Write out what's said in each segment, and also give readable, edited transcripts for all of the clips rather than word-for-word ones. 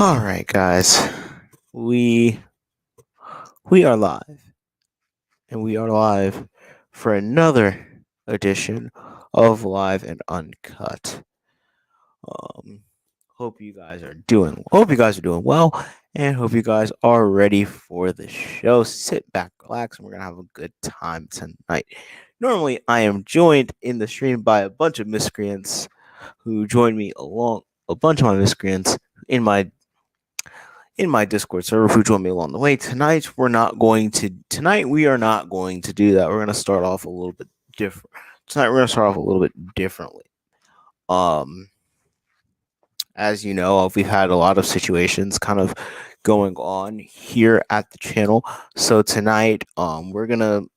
All right, guys. We we are live, and we are live for another edition of Live and Uncut. Um, hope you guys are doing well, and hope you guys are ready for the show. Sit back, relax, and we're gonna have a good time tonight. Normally, I am joined in the stream by a bunch of miscreants who join me along. A bunch of my miscreants in my Discord server who joined me along the way. Tonight we are not going to do that. We're gonna start off a little bit different. Tonight we're gonna start off a little bit differently. Um as you know, we've had a lot of situations kind of going on here at the channel. So tonight, we're gonna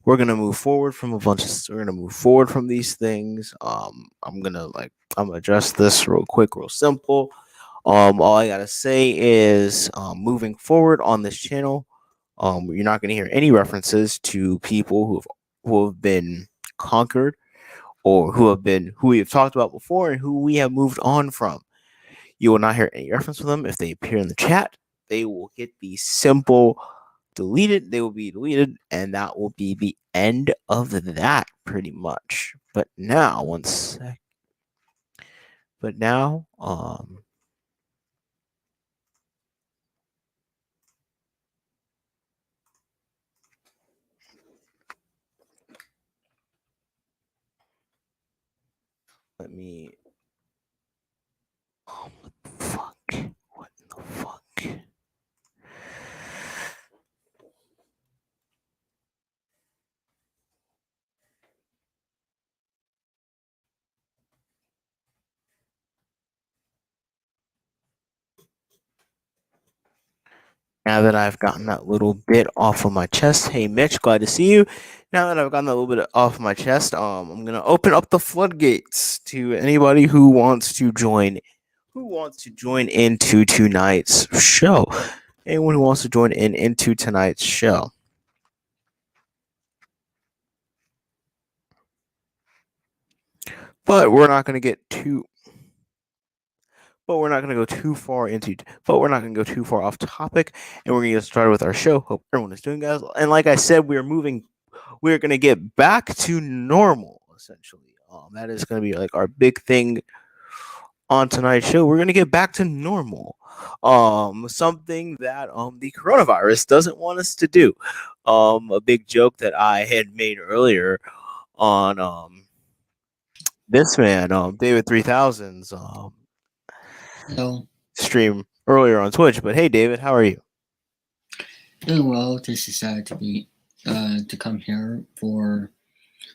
move forward from we're gonna move forward from these things. I'm gonna address this real quick, real simple. All I gotta say is, moving forward on this channel, you're not gonna hear any references to people who have been conquered, or who we have talked about before and who we have moved on from. You will not hear any reference to them. If they appear in the chat, they will get the simple deleted. They will be deleted, and that will be the end of that, pretty much. But now, one sec. But now, let me. Oh, what the fuck? What the fuck? Now that I've gotten that little bit off of my chest, hey Mitch, glad to see you. Now that I've gotten that little bit off my chest, I'm gonna open up the floodgates to anybody who wants to join into tonight's show. Anyone who wants to join into tonight's show. But we're not gonna get too. But we're not going to go too far off topic, and we're going to get started with our show. Hope everyone is doing, guys. And like I said, we're going to get back to normal, essentially. That is going to be like our big thing on tonight's show. We're going to get back to normal. Something that the coronavirus doesn't want us to do. A big joke that I had made earlier on this man, David 3000's Hello. stream earlier on Twitch. But hey, David, how are you? Doing well. Just decided to come here for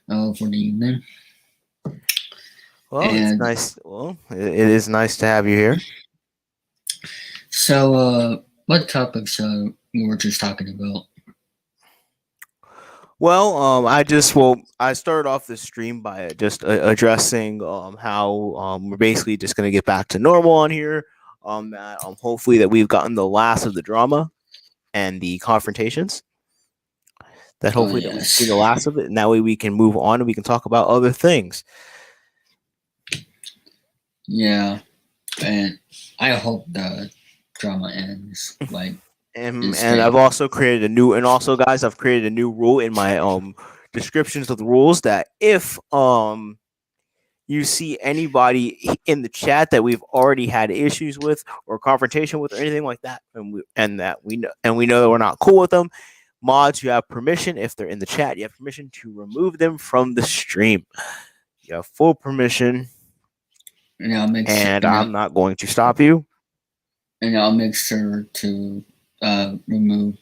the evening. Well, it's nice. Well, it is nice to have you here. So, what topics you were just talking about? Well, I started off this stream by just addressing how we're basically just gonna get back to normal on here. That hopefully that we've gotten the last of the drama and the confrontations. That hopefully that we've seen the last of it, and that way we can move on and we can talk about other things. Yeah, and I hope the drama ends. And I've also created a new, and also guys, I've created a new rule in my descriptions of the rules that if you see anybody in the chat that we've already had issues with or confrontation with or anything like that, and we know that we're not cool with them, mods, you have permission. If they're in the chat, you have permission to remove them from the stream. You have full permission, and I'm not going to stop you. And I'll make sure to remove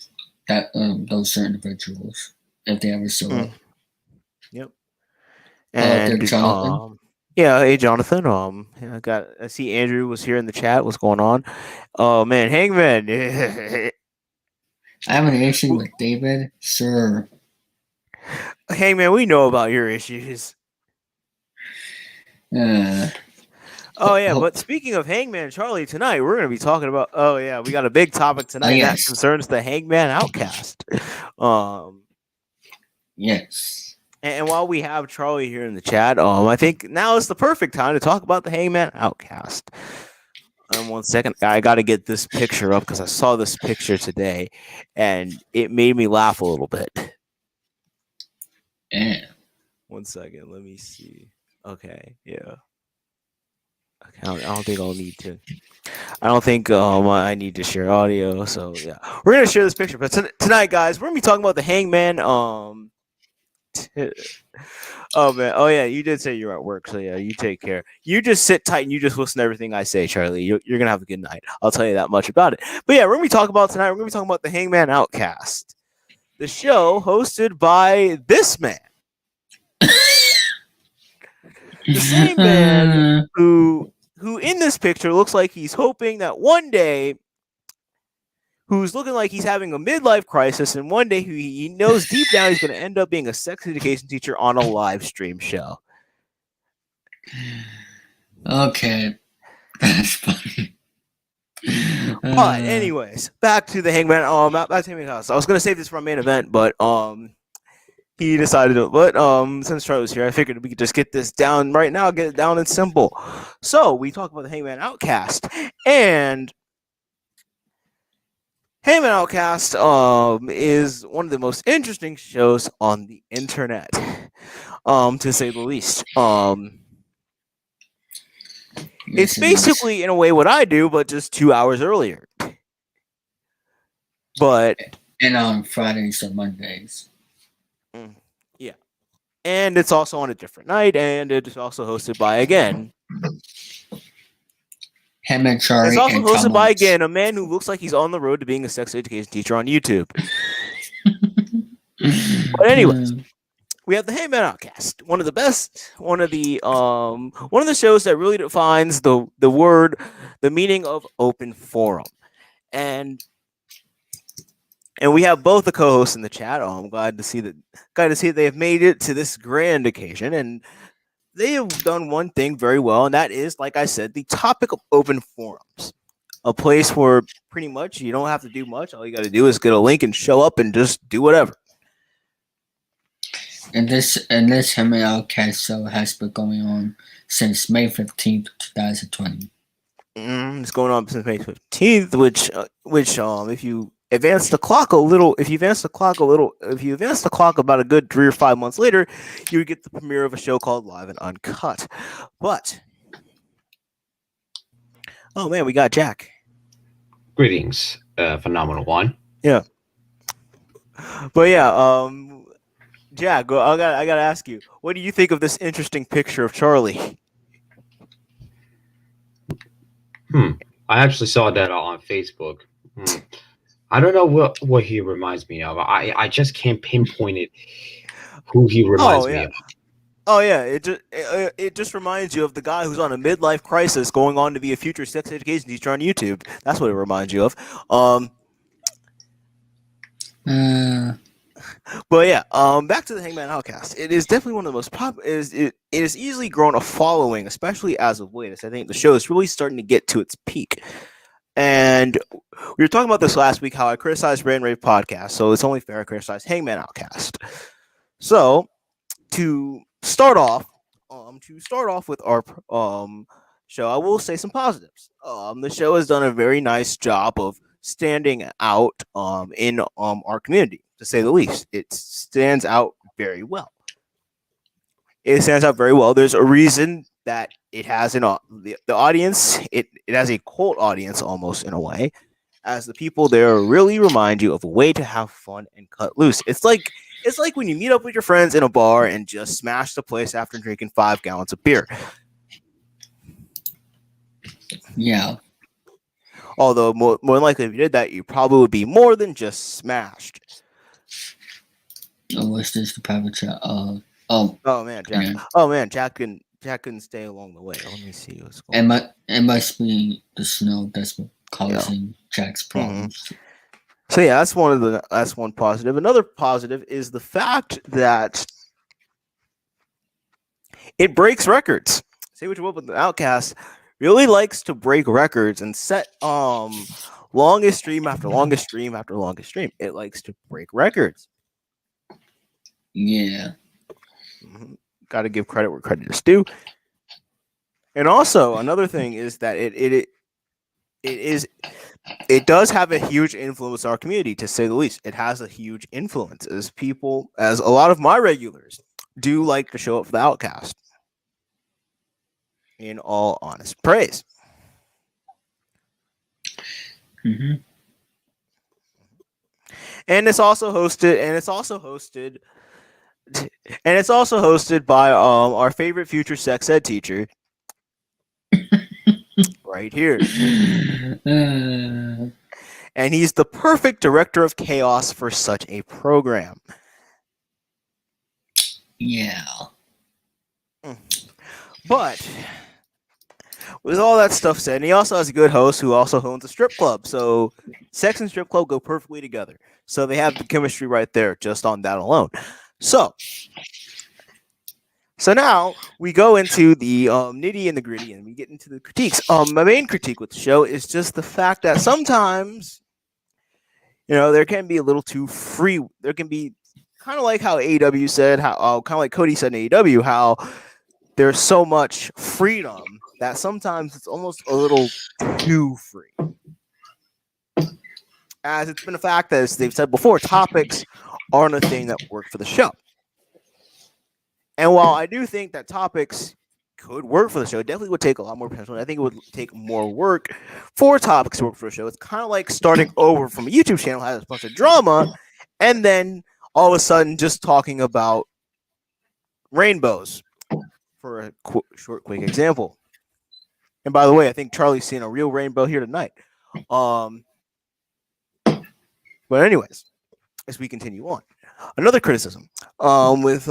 those certain individuals if they ever show up. Yep. And Jonathan. Yeah, hey Jonathan. I see Andrew was here in the chat. What's going on? Oh man, Hangman. I have an issue with David, sir. Hangman, we know about your issues. Oh yeah, but speaking of Hangman Charlie, tonight we're gonna be talking about. Oh yeah, we got a big topic tonight that concerns the Hangman Outcast. Yes. And while we have Charlie here in the chat, I think now is the perfect time to talk about the Hangman Outcast. 1 second. I got to get this picture up because I saw this picture today, and it made me laugh a little bit. Yeah. 1 second. Let me see. Okay. Yeah. Okay. I don't think I'll need to. I don't think I need to share audio. So yeah, we're gonna share this picture. But tonight, guys, we're gonna be talking about the Hangman. Oh man. Oh yeah. You did say you're at work. So yeah, you take care. You just sit tight and you just listen to everything I say, Charlie. You're gonna have a good night. I'll tell you that much about it. But yeah, we're gonna be talking about tonight. We're gonna be talking about the Hangman Outcast, the show hosted by this man. The same man who in this picture looks like he's hoping that one day, who's looking like he's having a midlife crisis, and one day he knows deep down he's going to end up being a sex education teacher on a live stream show. Okay. That's funny. But anyways, back to the Hangman. Back to Hangman House. I was going to save this for a main event, but he decided to. But since Charlie was here, I figured we could just get this down right now, get it down and simple. So we talk about the Hangman Outcast, and Hangman Outcast is one of the most interesting shows on the internet, to say the least. It's basically, in a way, what I do, but just 2 hours earlier. But and on Fridays and Mondays. Yeah, and it's also on a different night, and it's also hosted by again. Him and Charlie. It's also hosted by again a man who looks like he's on the road to being a sex education teacher on YouTube. But anyways, we have the Hangman Outcast, one of the best, one of the shows that really defines the meaning of open forum, and we have both the co-hosts in the chat. I'm glad to see that they have made it to this grand occasion, and they have done one thing very well, and that is, like I said, the topic of open forums, a place where pretty much you don't have to do much. All you got to do is get a link and show up and just do whatever. And this Hangman Outcast show has been going on since May 15th, 2020. It's going on since May 15th, which if you advance the clock about a good 3 or 5 months later, you would get the premiere of a show called Live and Uncut. But oh man, we got Jack. Greetings, phenomenal one. Yeah. But yeah, Jack, I gotta ask you, what do you think of this interesting picture of Charlie? I actually saw that on Facebook. I don't know what he reminds me of. I just can't pinpoint it. Who he reminds me of. Oh yeah, it just reminds you of the guy who's on a midlife crisis, going on to be a future sex education teacher on YouTube. That's what it reminds you of. But yeah, back to the Hangman Outcast. It is definitely one of the most it has easily grown a following, especially as of late. I think the show is really starting to get to its peak. And we were talking about this last week, how I criticized Rand Rave Podcast, so it's only fair I criticize Hangman Outcast. So to start off with our show, I will say some positives. The show has done a very nice job of standing out in our community, to say the least. It stands out very well. There's a reason that it has the audience. It has a cult audience almost, in a way, as the people there really remind you of a way to have fun and cut loose. It's like when you meet up with your friends in a bar and just smash the place after drinking 5 gallons of beer. Yeah. Although more likely, if you did that, you probably would be more than just smashed. Oh, what's this? The private chat. Oh man, Jack. Yeah. Oh man, Jack couldn't stay along the way. Let me see what's going on. It must be the snow that's causing Jack's problems. Mm-hmm. So yeah, that's one positive. Another positive is the fact that it breaks records. Say what you will, but the Outcast really likes to break records and set longest stream after longest stream after longest stream. It likes to break records. Yeah. Mm-hmm. Got to give credit where credit is due. And also another thing is that it does have a huge influence on our community, to say the least. It has a huge influence, as a lot of my regulars do like to show up for the Outcast. In all honest praise. Mm-hmm. And it's also hosted by our favorite future sex ed teacher right here. And he's the perfect director of chaos for such a program. Yeah. But with all that stuff said, and he also has a good host who also owns a strip club. So sex and strip club go perfectly together. So they have the chemistry right there just on that alone. So now we go into the nitty and the gritty, and we get into the critiques. My main critique with the show is just the fact that sometimes, there can be a little too free. There can be kind of like how AEW said, kind of like Cody said in AEW, how there's so much freedom that sometimes it's almost a little too free. As it's been a fact that, as they've said before, topics aren't a thing that work for the show. And while I do think that topics could work for the show, it definitely would take a lot more potential. I think it would take more work for topics to work for a show. It's kind of like starting over from a YouTube channel that has a bunch of drama, and then all of a sudden just talking about rainbows, for a short, quick example. And by the way, I think Charlie's seeing a real rainbow here tonight. But anyways, as we continue on, another criticism with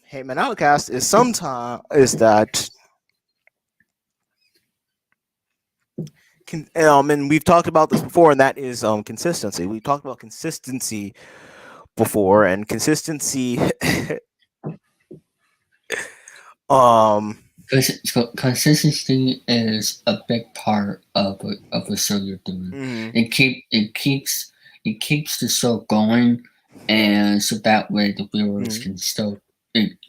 Hangman Outcast is that and we've talked about this before, and that is consistency. We talked about consistency before, and consistency consistency is a big part of a show you're doing. Mm-hmm. It keeps the show going, and so that way the viewers can still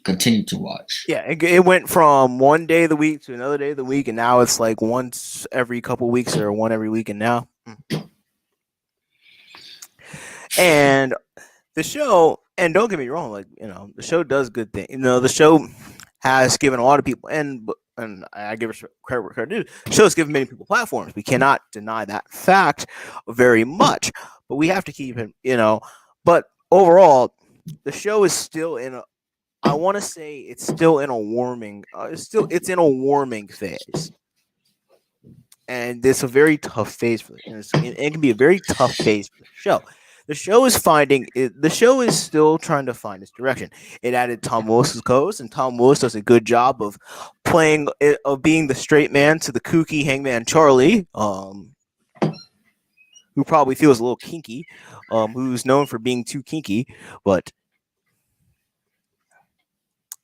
continue to watch. Yeah, it went from one day of the week to another day of the week, and now it's like once every couple weeks or one every weekend now. And the show, and don't get me wrong, the show does good things. The show has given a lot of people, and I give it credit where credit due, the show has given many people platforms. We cannot deny that fact very much, but we have to keep it, But overall, the show is still I want to say it's still in a warming. It's in a warming phase, and it's a very tough phase for it. It can be a very tough phase for the show. The show is still trying to find its direction. It added Tom Willis' co-host, and Tom Willis does a good job of being the straight man to the kooky Hangman Charlie, who probably feels a little kinky, who's known for being too kinky,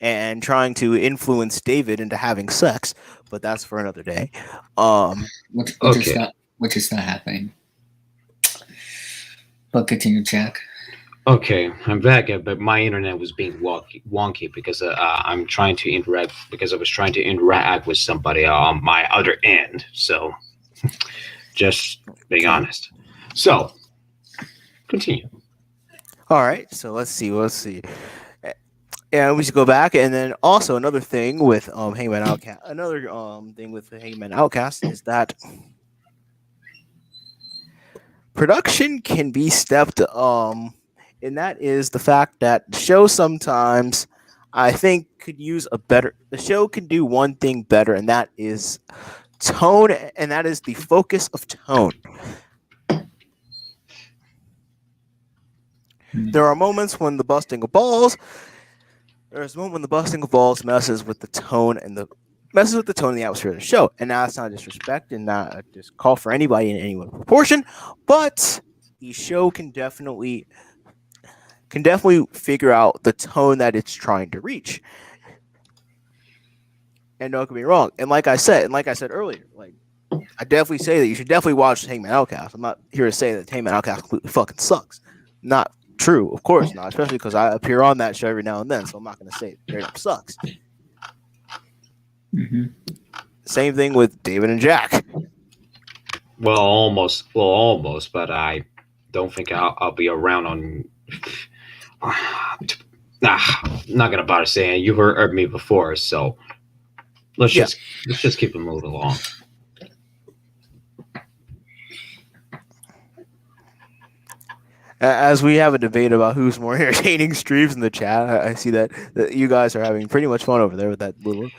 and trying to influence David into having sex, but that's for another day. Which is not happening. But continue, Jack. Okay, I'm back, but my internet was being wonky because I'm trying to interact, because I was trying to interact with somebody on my other end. So, just being honest. So, continue. All right, so let's see. And we should go back, and then also another thing with Hangman Outcast. Another thing with the Hangman Outcast is that production can be stepped and that is the fact that the show sometimes, I think, the show can do one thing better, and that is tone, and that is the focus of tone. There are moments when the busting of balls messes with the tone and the atmosphere of the show. And now it's not disrespect and not just call for anybody in any one proportion, but the show can definitely figure out the tone that it's trying to reach. And don't get me wrong. And like I said earlier, I definitely say that you should definitely watch Hangman Outcast. I'm not here to say that Hangman Outcast completely fucking sucks. Not true, of course not, especially because I appear on that show every now and then, so I'm not going to say it straight up sucks. Mm-hmm. Same thing with David and Jack. almost, but I don't think I'll be around on. Nah, not gonna bother saying you heard me before, so let's Yeah. just let's just keep it moving along. As we have a debate about who's more entertaining streams in the chat, I see that you guys are having pretty much fun over there with that little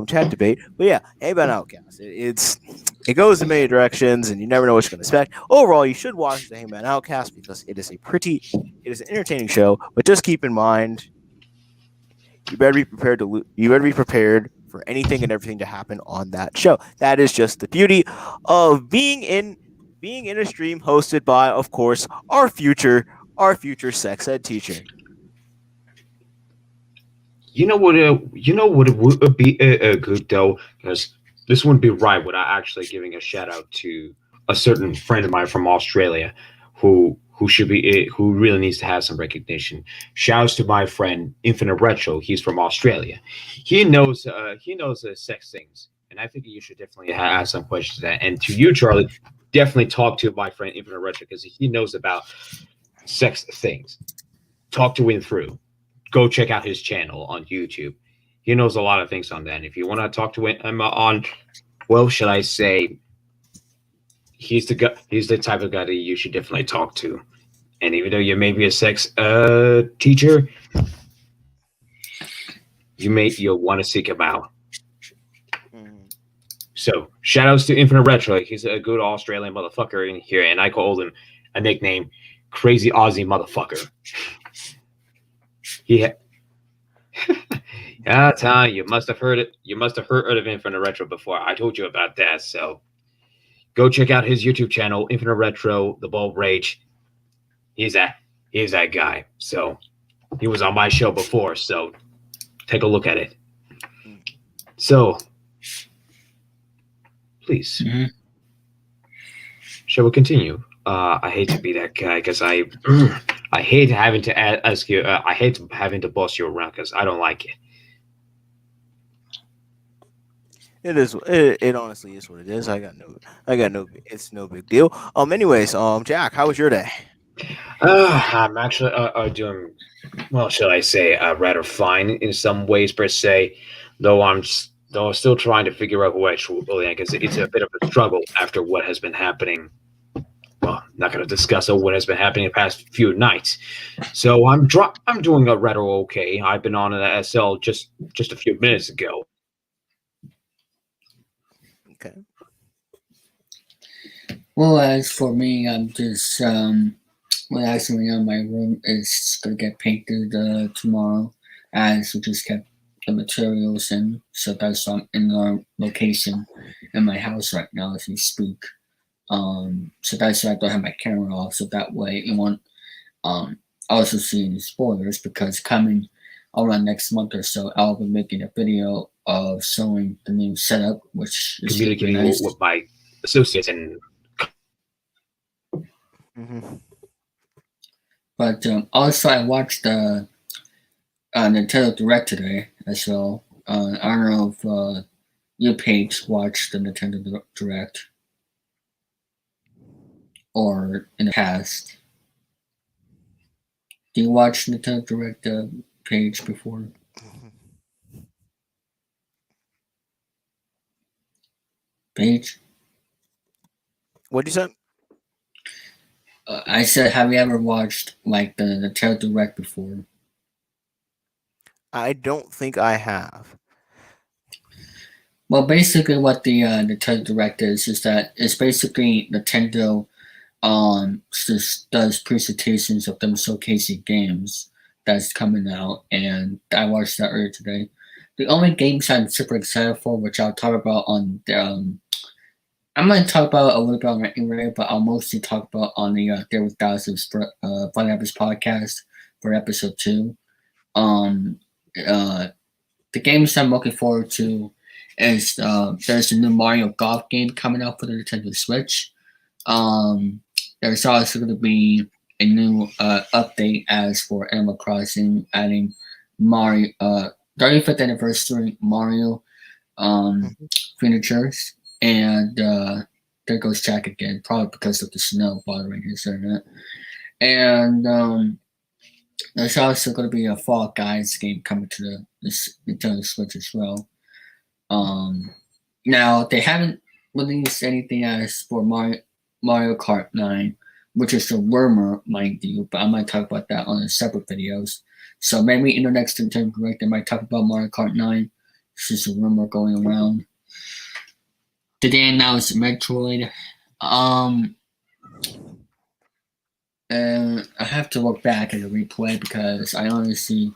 chat debate. But yeah, Hangman Outcast. It goes in many directions, and you never know what you're going to expect. Overall, you should watch the Hangman Outcast because it is an entertaining show. But just keep in mind, you better be prepared for anything and everything to happen on that show. That is just the beauty of being in a stream hosted by, of course, our future sex ed teacher. You know what? You know what it would be good though, because this wouldn't be right without actually giving a shout out to a certain friend of mine from Australia, who should be who really needs to have some recognition. Shouts to my friend Infinite Retro. He's from Australia. He knows sex things, and I think you should definitely ask some questions to that. And to you, Charlie, definitely talk to my friend Infinite Retro because he knows about sex things. Talk to him through. Go check out his channel on YouTube. He knows a lot of things on that. And if you want to talk to him on, well, shall I say, he's the type of guy that you should definitely talk to. And even though you may be a sex teacher, you'll want to seek him out. So shout outs to Infinite Retro. He's a good Australian motherfucker in here, and I called him a nickname, Crazy Aussie Motherfucker. Yeah, Tom, you must have heard it. You must have heard of Infinite Retro before. I told you about that. So go check out his YouTube channel, Infinite Retro, The Bulb Rage. He's that guy. So he was on my show before. So take a look at it. So please, shall we continue? I hate to be that guy because I hate having to ask you. I hate having to boss you around because I don't like it. It is. It honestly is what it is. I got no. It's no big deal. Anyways, Jack, how was your day? I'm actually doing, well, shall I say, rather fine in some ways per se. Though I'm still trying to figure out who I truly am because it's a bit of a struggle after what has been happening. Well, not going to discuss what has been happening the past few nights. So I'm doing a rather okay. I've been on an SL just a few minutes ago. Okay. Well, as for me, I'm just relaxing around my room. Is gonna get painted tomorrow, as we just kept the materials in. So that's in our location in my house right now as we speak. So that's why I don't have my camera off. So that way you won't also see any spoilers because coming around next month or so, I'll be making a video of showing the new setup, which is Communicating nice. with my associates and. But also, I watched the Nintendo Direct today as well. I don't know if you, Paige, watched the Nintendo Direct or in the past. Do you watch Nintendo Direct, Paige, before? Paige? What'd you say? I said, have you ever watched like the Nintendo Direct before? I don't think I have. Well, basically, what the Nintendo Direct is that it's basically Nintendo just does presentations of them showcasing games that's coming out, and I watched that earlier today. The only games I'm super excited for, which I'll talk about on the I'm going to talk about a little bit on my email, but I'll mostly talk about on the There with Dawson's Fun Apples podcast for episode 2. The games I'm looking forward to is there's a new Mario Golf game coming out for the Nintendo Switch. There's also going to be a new update as for Animal Crossing, adding Mario 35th anniversary Mario features. And there goes Jack again, probably because of the snow bothering his internet. And there's also going to be a Fall Guys game coming to the Nintendo Switch as well. Now they haven't released anything as for Mario Kart 9, which is a rumor, mind you, but I might talk about that on a separate videos. So maybe in the next Nintendo Direct, they might talk about Mario Kart 9. This is a rumor going around. Did they announce Metroid? And I have to look back at the replay because I honestly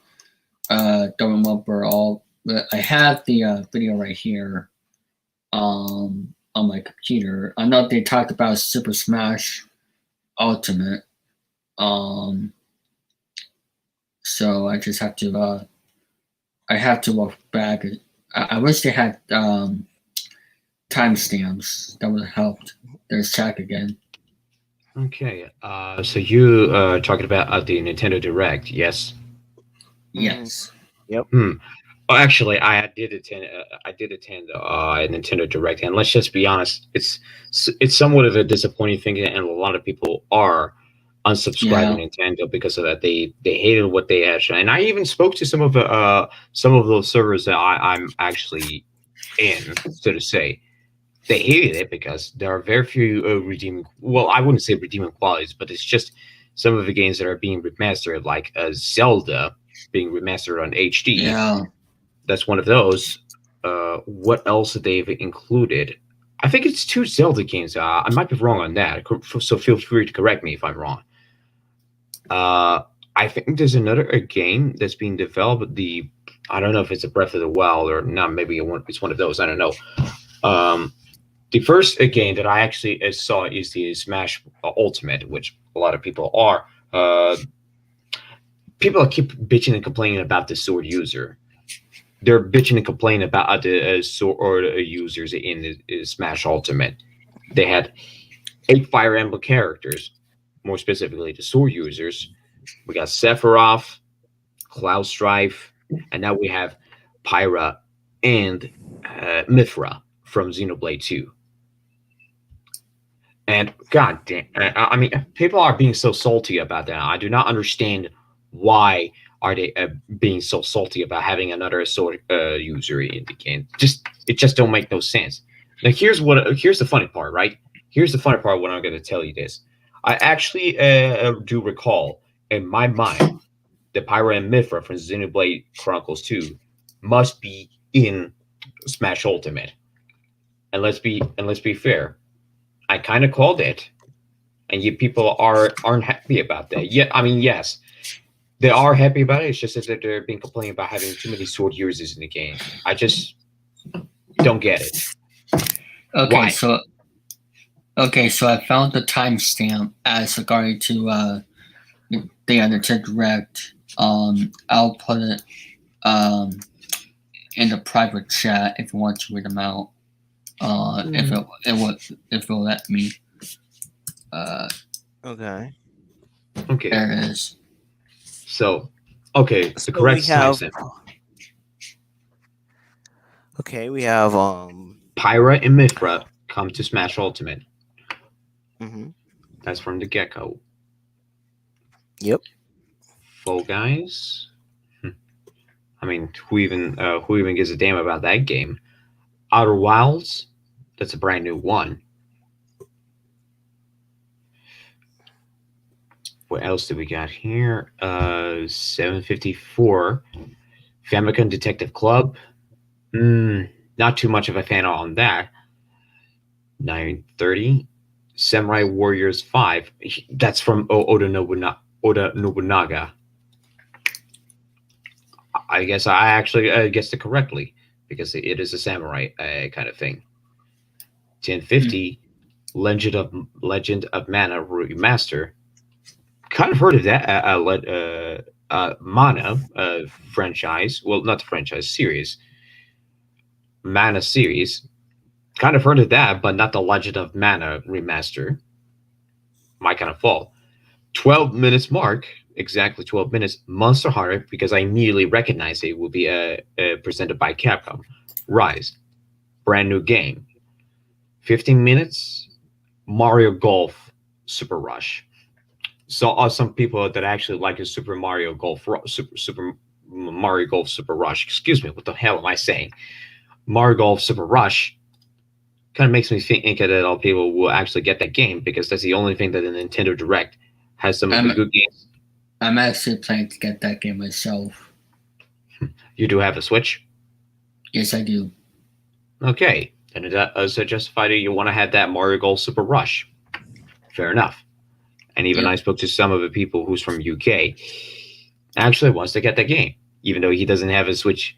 don't remember all. But I have the video right here on my computer. I know they talked about Super Smash Ultimate. So I just have to look back. I wish they had timestamps. That would have helped. There's Jack again. Okay. So you talking about the Nintendo Direct? Yes. Yes. Yep. Well, actually, I did attend a Nintendo Direct, and let's just be honest, it's somewhat of a disappointing thing, and a lot of people are unsubscribing Nintendo because of that. They hated what they had, and I even spoke to some of those servers that I'm actually in, so to say. They hated it because there are very few redeeming. Well, I wouldn't say redeeming qualities, but it's just some of the games that are being remastered, like Zelda being remastered on HD. Yeah. That's one of those. What else they've included? I think it's 2 Zelda games. I might be wrong on that, so feel free to correct me if I'm wrong. I think there's another game that's being developed. I don't know if it's a Breath of the Wild or not. Maybe it's one of those. I don't know. The first game that I actually saw is the Smash Ultimate, which a lot of people are. People keep bitching and complaining about the sword user. They're bitching and complaining about the sword users in the Smash Ultimate. They had 8 Fire Emblem characters, more specifically the sword users. We got Sephiroth, Cloud Strife, and now we have Pyra and Mithra from Xenoblade 2. And god damn, I mean, people are being so salty about that. I do not understand why are they being so salty about having another sword user in the game. It just don't make no sense. Now here's the funny part, right? Here's the funny part when I'm going to tell you this. I actually do recall in my mind that Pyra and Mithra from Xenoblade Chronicles 2 must be in Smash Ultimate. And let's be fair. I kind of called it, and you people aren't happy about that. Yeah, I mean, yes, they are happy about it. It's just that they're being complaining about having too many sword users in the game. I just don't get it. Okay, Why? so I found the timestamp as regarding to the Nintendo Direct. I'll put it in the private chat if you want to read them out. If it'll let me. Okay. Okay. There it is. So, okay, the So correct we have. timestamp. Okay, we have Pyra and Mithra come to Smash Ultimate. mhm. That's from the get-go. Yep. Fall Guys. I mean, who even gives a damn about that game? Outer Wilds. That's a brand new one. What else do we got here? 754. Famicom Detective Club. Not too much of a fan on that. 930. Samurai Warriors 5. That's from Oda Nobunaga. I guess I actually guessed it correctly because it is a samurai kind of thing. 1050. Legend of Mana Remaster. Kind of heard of that Mana franchise. Well, not the franchise, series. Mana series. Kind of heard of that, but not the Legend of Mana remaster. My kind of fault. 12 minutes mark, exactly 12 minutes. Monster Hunter, because I immediately recognized it will be presented by Capcom. Rise, brand new game. 15 minutes. Mario Golf Super Rush. So some people that actually like a Super Mario Golf Super Rush. Excuse me, what the hell am I saying? Mario Golf Super Rush kind of makes me think that all people will actually get that game because that's the only thing that the Nintendo Direct has some of the good games. I'm actually planning to get that game myself. You do have a Switch? Yes, I do. Okay, and does it justify that you want to have that Mario Golf Super Rush? Fair enough. And even I spoke to some of the people who's from UK actually wants to get that game, even though he doesn't have a Switch.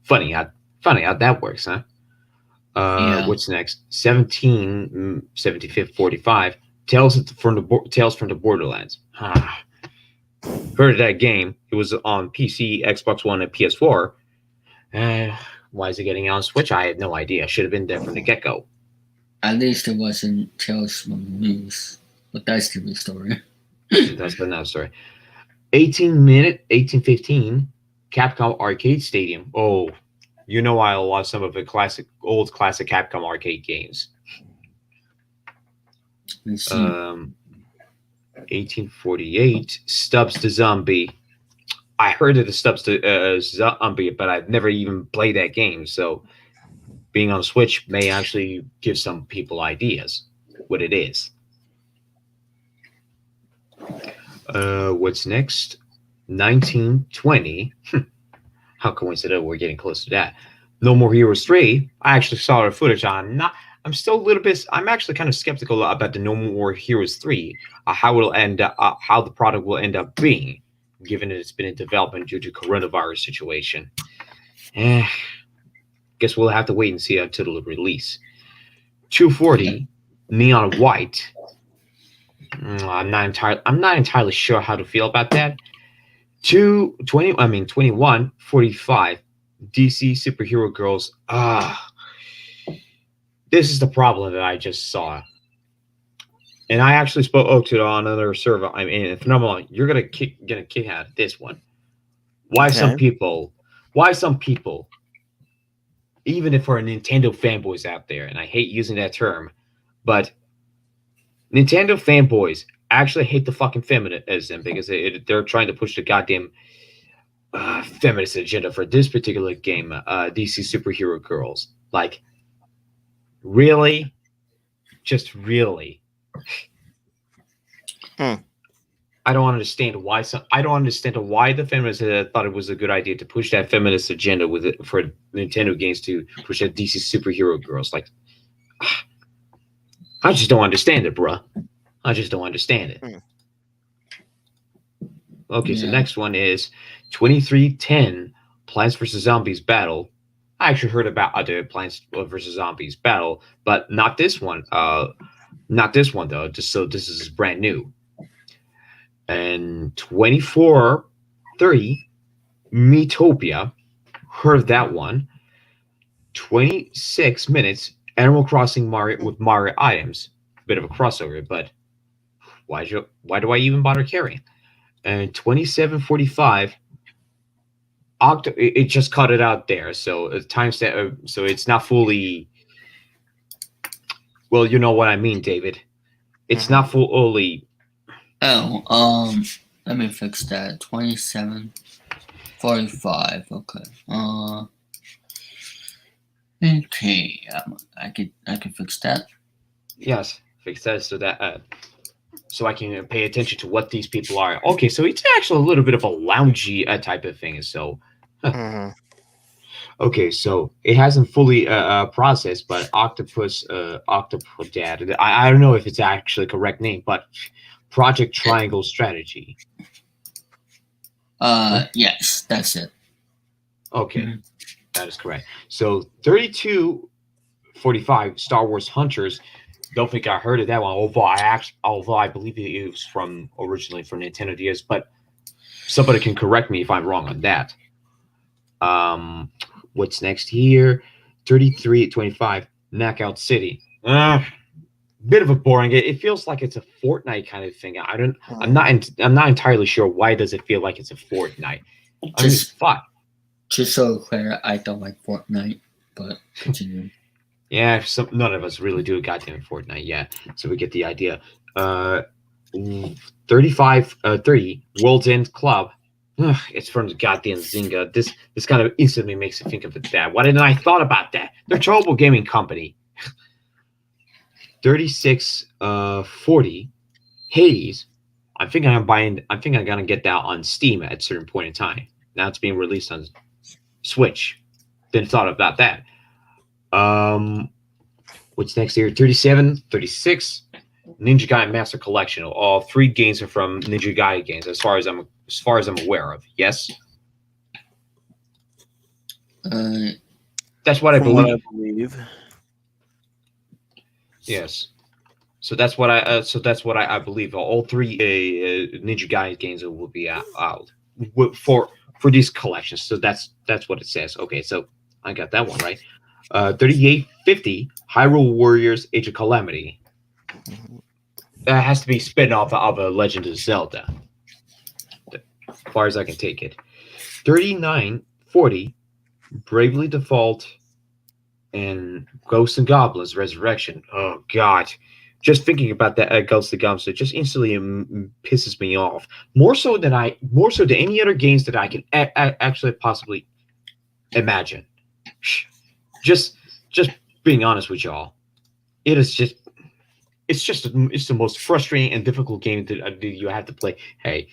Funny how that works, huh? What's next? 1745 Tales from the Borderlands. Heard of that game? It was on PC, Xbox One, and PS4. Why is it getting on Switch? I had no idea. Should have been there from the get-go. At least it wasn't Tales from the News, but that's the story. That's another story. 1815 Capcom Arcade Stadium. Oh, you know I love some of the old classic Capcom arcade games. 1848 Stubbs the Zombie. I heard of the Stubbs the Zombie, but I've never even played that game. So being on Switch may actually give some people ideas what it is. What's next? 1920. How coincidental we're getting close to that. No More Heroes 3. I actually saw the footage on. I'm still a little bit. I'm actually kind of skeptical about the No More Heroes 3. How it'll end up. How the product will end up being, given that it's been in development due to coronavirus situation. Guess we'll have to wait and see until the release. 240 Neon White. I'm not entirely sure how to feel about that. 2145 DC Superhero Girls. This is the problem that I just saw. And I actually spoke to it on another server. I mean, phenomenal. You're gonna kick out of this one. Why some people, even if we're Nintendo fanboys out there, and I hate using that term, but Nintendo fanboys actually hate the fucking feminism because they're trying to push the goddamn feminist agenda for this particular game, DC Superhero Girls. Like, really? Just really? I don't understand why the feminists thought it was a good idea to push that feminist agenda for Nintendo games to push that DC Superhero Girls. Like, I just don't understand it, bruh. I just don't understand it. Okay, so next one is 2310 Plants vs. Zombies Battle. I actually heard about other Plants vs. Zombies Battle, but not this one. Not this one, though. This is brand new. And 2430 Metopia. Heard of that one. 26 minutes Animal Crossing Mario with Mario items. Bit of a crossover, but why do I even bother caring? And 2745 it just cut it out there, so so it's not fully. Well, you know what I mean, David. It's not fully. Let me fix that. 2745. Okay. Okay. I can fix that. Yes, fix that so I can pay attention to what these people are. Okay, so it's actually a little bit of a loungy type of thing. So, okay, so it hasn't fully processed, but Octopodad. I don't know if it's actually the correct name, but Project Triangle Strategy. Yes, that's it. Okay, that is correct. So 3245 Star Wars Hunters. Don't think I heard of that one. Although I believe it was originally from Nintendo DS, but somebody can correct me if I'm wrong on that. What's next here? 3325 Knockout City. Bit of a boring. It feels like it's a Fortnite kind of thing. I'm not entirely sure why does it feel like it's a Fortnite. Just so clear, I don't like Fortnite, but continue. Yeah, none of us really do a goddamn Fortnite yet, so we get the idea. 30 World's End Club. Ugh, it's from the goddamn Zynga. This kind of instantly makes me think of that. Why didn't I thought about that? They're a terrible gaming company. 3640 Hades. I think I'm gonna get that on Steam at a certain point in time. Now it's being released on Switch. Didn't thought about that. What's next here? 36 Ninja Gaiden Master Collection. All 3 games are from Ninja Gaiden games, as far as I'm aware of. Yes. That's what I believe. Yes. So that's what I believe. All 3 Ninja Gaiden games will be out for these collections. So that's what it says. Okay, so I got that one right. 3850 Hyrule Warriors Age of Calamity. That has to be spin-off of a Legend of Zelda, as far as I can take it. 3940 Bravely Default and Ghosts and Goblins Resurrection. Oh God, just thinking about that Ghosts and Goblins, it just instantly pisses me off. More so than any other games that I can actually possibly imagine. Just being honest with y'all, it's the most frustrating and difficult game that you have to play. Hey,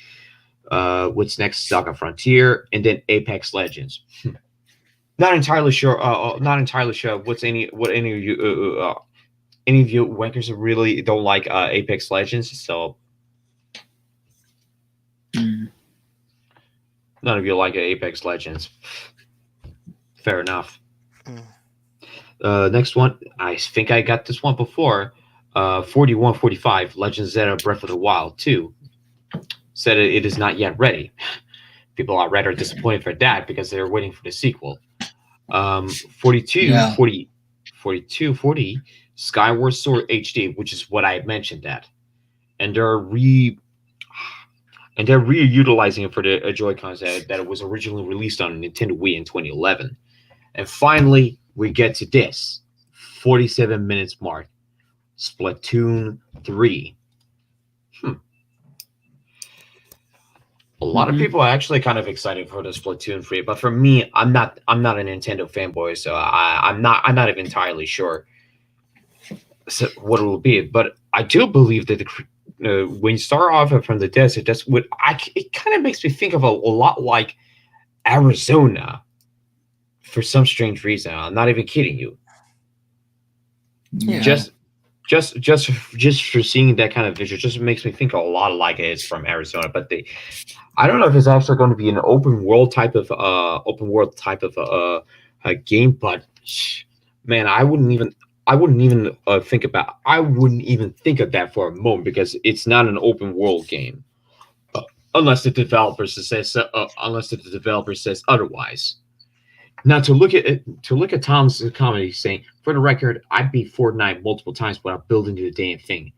what's next? Saga Frontier, and then Apex Legends. Not entirely sure. What any of you wankers really don't like Apex Legends. So none of you like Apex Legends. Fair enough. Next one, I think I got this one before. 4145 Legend of Zelda Breath of the Wild 2 said it is not yet ready. People are rather disappointed for that because they're waiting for the sequel. 4240 Skyward Sword HD, which is what I mentioned that, and they're reutilizing it for the Joy-Cons that it was originally released on Nintendo Wii in 2011. And finally, we get to this 47 minutes mark. Splatoon 3. A lot of people are actually kind of excited for the Splatoon 3, but for me, I'm not a Nintendo fanboy, so I'm not even entirely sure what it will be. But I do believe that when you start off from the desert, it kind of makes me think of a lot like Arizona. For some strange reason, I'm not even kidding you. Yeah. Just for seeing that kind of visual, just makes me think a lot like it's from Arizona. But I don't know if it's actually going to be an open world type of a game. But man, I wouldn't even think of that for a moment, because it's not an open world game, unless the developer says otherwise. Now, to look at Tom's comedy, saying, for the record, I beat Fortnite multiple times without building the damn thing.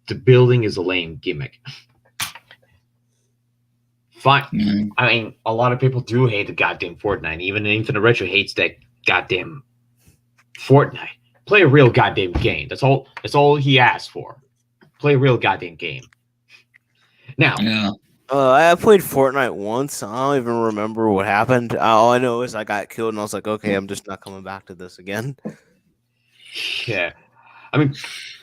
The building is a lame gimmick. Fine. Mm-hmm. I mean, a lot of people do hate the goddamn Fortnite. Even Infinite Retro hates that goddamn Fortnite. Play a real goddamn game. That's all he asked for. Play a real goddamn game. Now. Yeah. I played Fortnite once. I don't even remember what happened. All I know is I got killed, and I was like, okay, I'm just not coming back to this again. Yeah. I mean,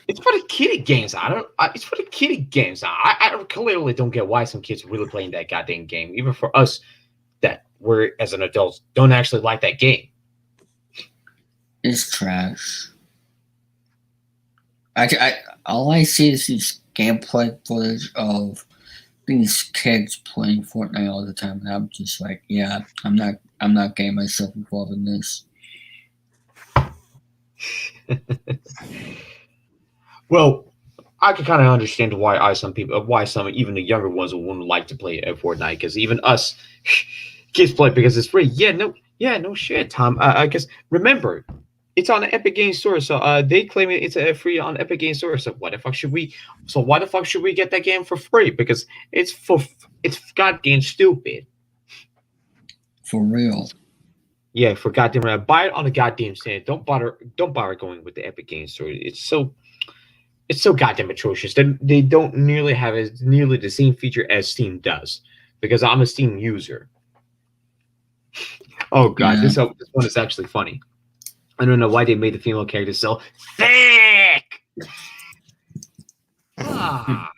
it's for the kiddie games. It's for the kiddie games. I clearly don't get why some kids are really playing that goddamn game. Even for us, that we're, as an adult, don't actually like that game. It's trash. All I see is these gameplay footage of these kids playing Fortnite all the time, and I'm just like, yeah, I'm not getting myself involved in this. Well, I can kind of understand why some even the younger ones wouldn't like to play Fortnite, because even us kids play because it's free. No shit, Tom. I guess remember, it's on the Epic Games Store, so they claim it's free on Epic Games Store. So why the fuck should we get that game for free? Because it's goddamn stupid. For real. Yeah, for goddamn right. Buy it on the goddamn stand. Don't bother going with the Epic Games Store. It's so goddamn atrocious. They don't nearly have as nearly the same feature as Steam does. Because I'm a Steam user. Oh god, Yeah. this one is actually funny. I don't know why they made the female character so thick. Ah,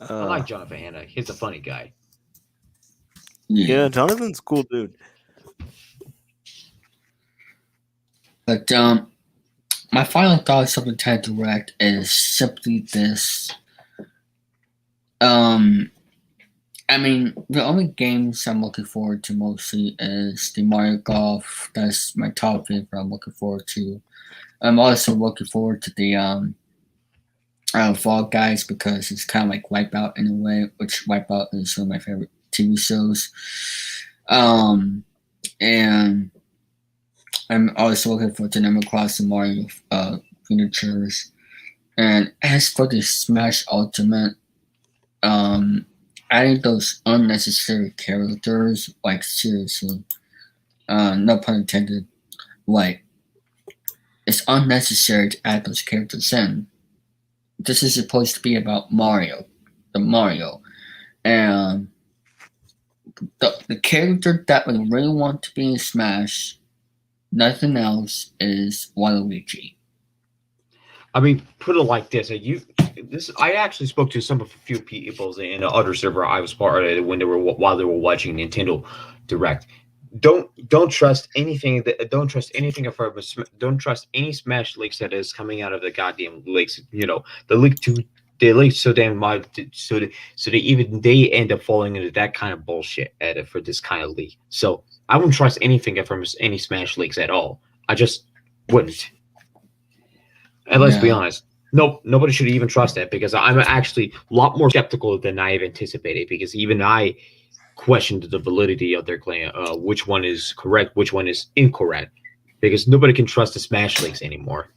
I like Jonathan Hanna. He's a funny guy. Yeah, Jonathan's a cool dude. But my final thoughts of the Nintendo Direct is simply this. I mean, the only games I'm looking forward to mostly is the Mario Golf. That's my top favorite I'm looking forward to. I'm also looking forward to the Fall Guys because it's kind of like Wipeout in a way, which Wipeout is one of my favorite TV shows. And I'm also looking forward to Animal Crossing Mario miniatures. And as for the Smash Ultimate, adding those unnecessary characters, like seriously, no pun intended, like it's unnecessary to add those characters in. This is supposed to be about Mario, and the character that we really want to be in Smash, nothing else, is Waluigi. I mean, put it like this: I actually spoke to a few people in the other server I was part of when while they were watching Nintendo Direct. Don't trust anything don't trust anything of her. Don't trust any Smash leaks that is coming out of the goddamn leaks. The leak to they leak so damn much, so they end up falling into that kind of bullshit for this kind of leak. So I wouldn't trust anything from any Smash leaks at all. I just wouldn't. And let's be honest, nobody should even trust that because I'm actually a lot more skeptical than I've anticipated because even I questioned the validity of their claim, which one is correct, which one is incorrect, because nobody can trust the Smash leaks anymore.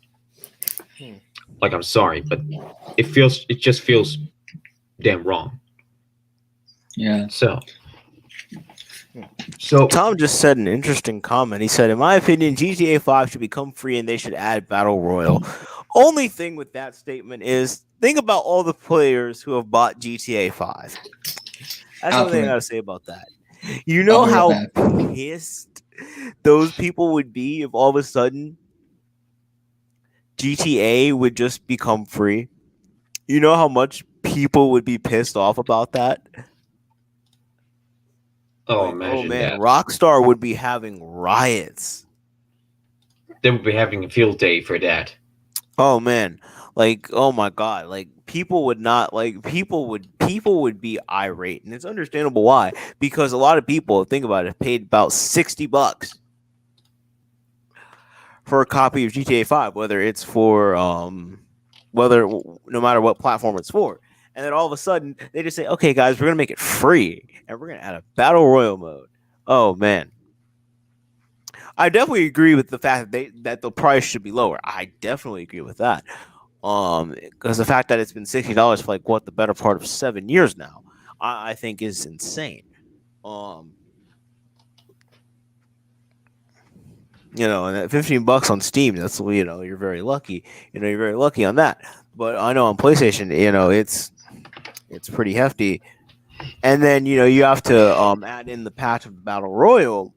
Like, I'm sorry, but it just feels damn wrong. Yeah. So Tom just said an interesting comment. He said, in my opinion, GTA 5 should become free and they should add Battle Royale. Only thing with that statement is think about all the players who have bought GTA 5. That's the only thing I gotta say about that. You know how pissed those people would be if all of a sudden GTA would just become free? You know how much people would be pissed off about that? Oh, like, imagine man, that. Rockstar would be having riots. They would be having a field day for that. Oh man, like, oh my god, like people would be irate, and it's understandable why, because a lot of people, think about it, paid about $60 for a copy of GTA 5, whether it's for no matter what platform it's for. And then all of a sudden they just say, okay guys, we're gonna make it free and we're gonna add a battle royale mode. Oh man, I definitely agree with the fact that the price should be lower. I definitely agree with that. Because the fact that it's been $60 for like the better part of 7 years now, I think is insane. And at $15 on Steam, that's you're very lucky. You're very lucky on that. But I know on PlayStation, it's pretty hefty. And then you have to add in the patch of Battle Royale.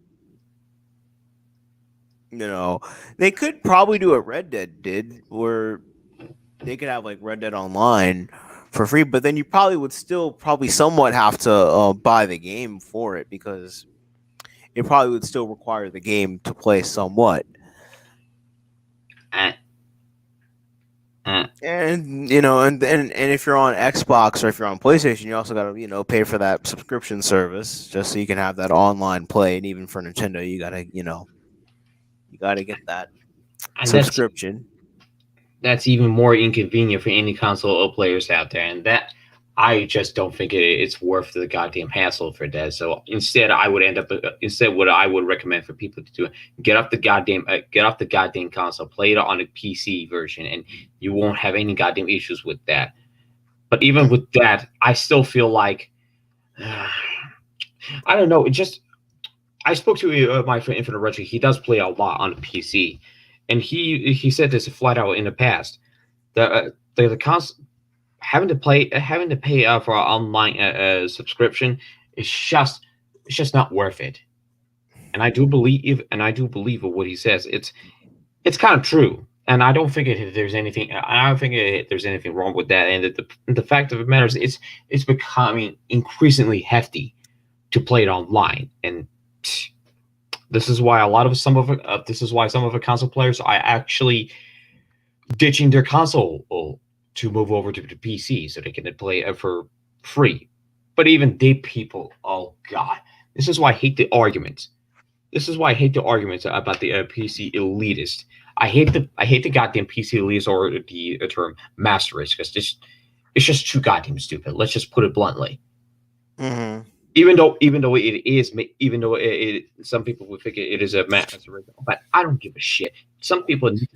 They could probably do what Red Dead did, where they could have like Red Dead Online for free, but then you probably would still somewhat have to buy the game for it, because it probably would still require the game to play somewhat. And if you're on Xbox or if you're on PlayStation, you also got to pay for that subscription service just so you can have that online play. And even for Nintendo, you gotta get that subscription. That's even more inconvenient for any console players out there, and that I just don't think it's worth the goddamn hassle for that. So instead, what I would recommend for people to do, get off the goddamn console, play it on a PC version, and you won't have any goddamn issues with that. But even with that, I still feel like I don't know. It just I spoke to my friend Infinite Retro. He does play a lot on the PC, and he said this flat out in the past. The cons having to pay for an online subscription is just not worth it. And I do believe what he says. It's kind of true, and I don't think there's anything. I don't think there's anything wrong with that. And the fact of the matter is, it's becoming increasingly hefty to play it online, and this is why some of the console players are actually ditching their console to move over to the PC so they can play it for free. But even they people, oh god, this is why I hate the arguments. This is why I hate the arguments about the PC elitist. I hate the goddamn PC elitist or the term master race because it's just too goddamn stupid. Let's just put it bluntly. Mm-hmm. Even though some people would think it is a master race, but I don't give a shit. Some people need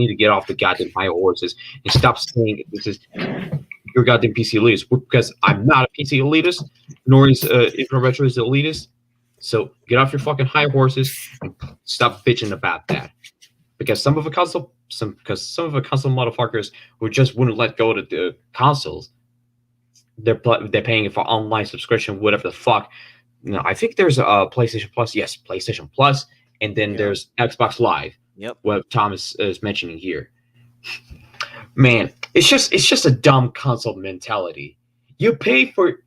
to get off the goddamn high horses and stop saying this is your goddamn PC elitist, because I'm not a PC elitist, nor is Infinite Retro is elitist. So get off your fucking high horses and stop bitching about that. Because some of the console motherfuckers who just wouldn't let go of the consoles, they're paying for online subscription, whatever the fuck. You know, I think there's a PlayStation Plus. Yes, PlayStation Plus, and then there's Xbox Live. Yep. What Thomas is mentioning here. Man, it's just a dumb console mentality. You pay for.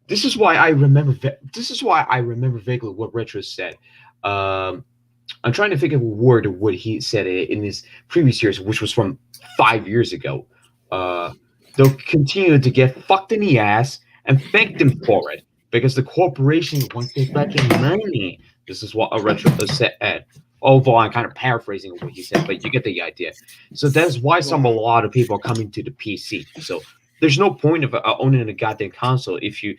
This is why I remember. Vaguely what Retro said. I'm trying to think of a word of what he said in his previous years, which was from 5 years ago. They'll continue to get fucked in the ass and thank them for it because the corporation wants their fucking money. This is what a Retro said. Although I'm kind of paraphrasing what he said, but you get the idea. So that's why a lot of people are coming to the PC. So there's no point of owning a goddamn console if you're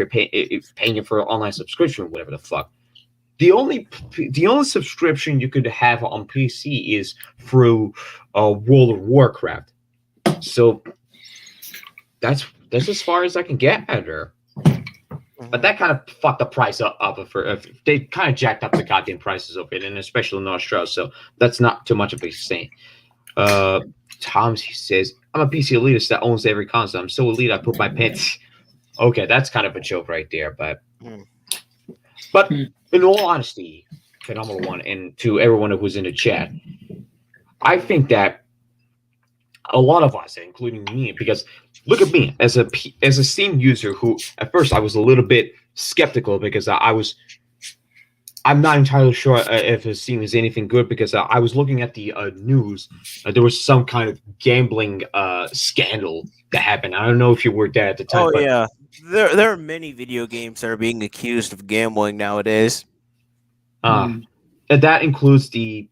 paying for an online subscription or whatever the fuck. The only subscription you could have on PC is through World of Warcraft. So that's as far as I can get at her. But that kind of fucked the price up they kind of jacked up the goddamn prices of it, and especially in Australia. So that's not too much of a saying. Tom, he says, I'm a PC elitist that owns every console. I'm so elite I put my pants. Okay, that's kind of a joke right there, but in all honesty, Phenomenal One, and to everyone who's in the chat, I think that a lot of us, including me, because look at me as a Steam user who at first I was a little bit skeptical because I'm not entirely sure if Steam is anything good because I was looking at the news. There was some kind of gambling scandal that happened. I don't know if you were there at the time. Oh, yeah. There are many video games that are being accused of gambling nowadays. And that includes the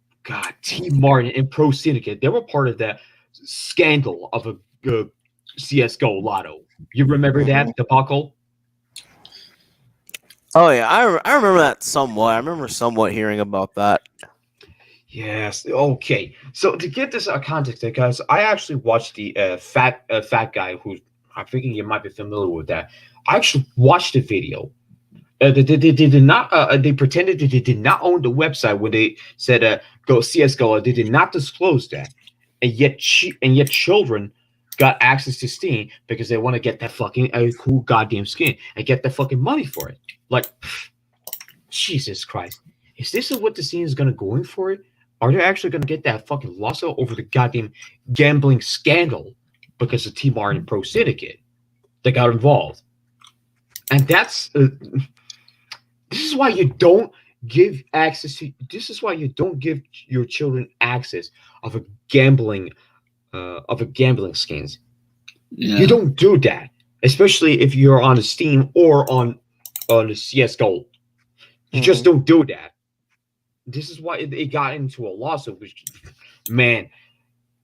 Team Martin and Pro Syndicate. They were part of that scandal of a CSGO lotto. You remember that debacle? Oh yeah, I remember that somewhat. I remember somewhat hearing about that. Yes. Okay. So to get this context, guys, I actually watched the fat guy who I'm thinking you might be familiar with that. I actually watched the video. They did not. They pretended that they did not own the website when they said go CS:GO. They did not disclose that, and yet children got access to Steam because they want to get that fucking cool goddamn skin and get the fucking money for it. Like, Jesus Christ, is this what the scene is gonna go in for it? Are they actually gonna get that fucking lawsuit over the goddamn gambling scandal because of Team Martin and Pro Syndicate that got involved? And that's this is why you don't give access to. This is why you don't give your children access of a gambling skins. Yeah. You don't do that, especially if you're on a Steam or on the CS:GO. You just don't do that. This is why it got into a lawsuit. Which, man,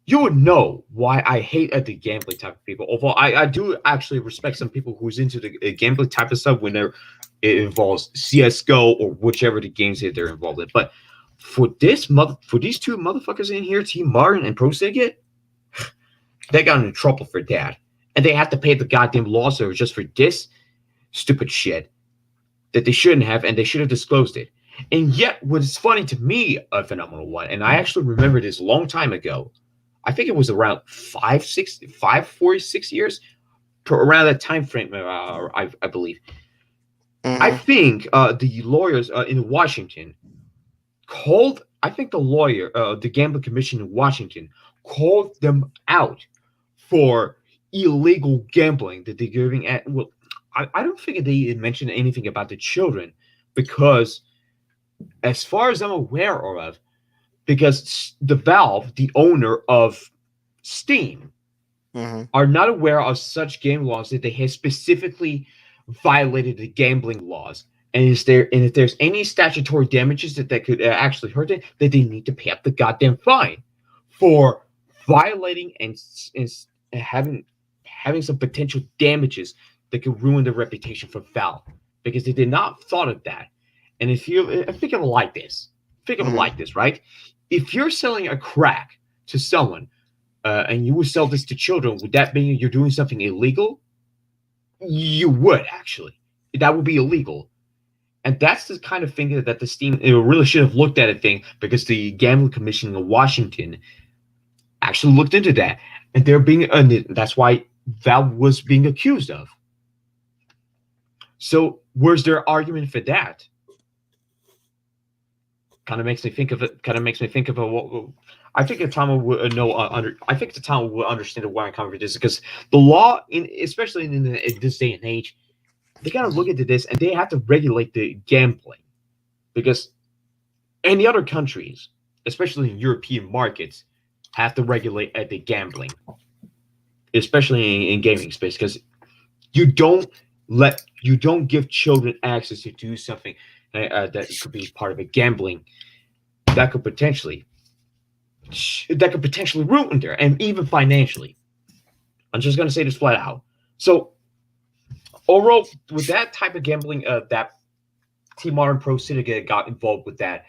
you would know why I hate the gambling type of people. Although I do actually respect some people who's into the gambling type of stuff when it involves CS:GO or whichever the games that they're involved in. But for these two motherfuckers in here, Team Martin and Pro Syndicate, they got in trouble for that, and they have to pay the goddamn lawsuit just for this stupid shit. that they shouldn't have, and they should have disclosed it. And yet, what is funny to me, a phenomenal one, and I actually remember this a long time ago. I think it was around 46 years, around that time frame. I believe. Mm-hmm. I think the lawyers in Washington called. I think the Gambling Commission in Washington called them out for illegal gambling that they're giving at. Well, I don't think they mentioned anything about the children because, as far as I'm aware of, because the Valve, the owner of Steam, Mm-hmm. are not aware of such game laws that they have specifically violated the gambling laws. And if there's any statutory damages that could actually hurt it, that they need to pay up the goddamn fine for violating and having some potential damages that could ruin the reputation for Valve, because they did not thought of that. And if you think of it like this, right? If you're selling a crack to someone and you would sell this to children, would that mean you're doing something illegal? You would, actually. That would be illegal. And that's the kind of thing that the Steam really should have looked at a thing, because the Gambling Commission in Washington actually looked into that. And that's why Valve was being accused of. So where's their argument for that? Kind of makes me think of it. I think the Tom would know. I think the Tom would understand why I'm coming for this, because the law, especially in this day and age, they got to look into this and they have to regulate the gambling, because any other countries, especially in European markets, have to regulate the gambling, especially in gaming space, because you don't give children access to do something that could be part of a gambling that could potentially ruin there, and even financially. I'm just going to say this flat out. So overall, with that type of gambling, that Team Modern Pro Syndicate got involved with that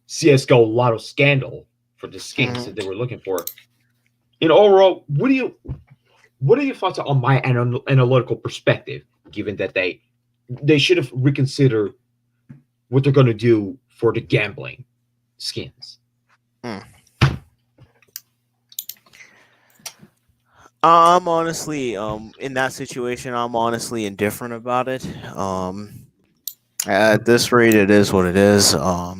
CSGO Lotto scandal for the skins that they were looking for. In overall, what are your thoughts on my analytical perspective, given that they should have reconsidered what they're going to do for the gambling skins? I'm honestly, in that situation, I'm honestly indifferent about it. At this rate, it is what it is. I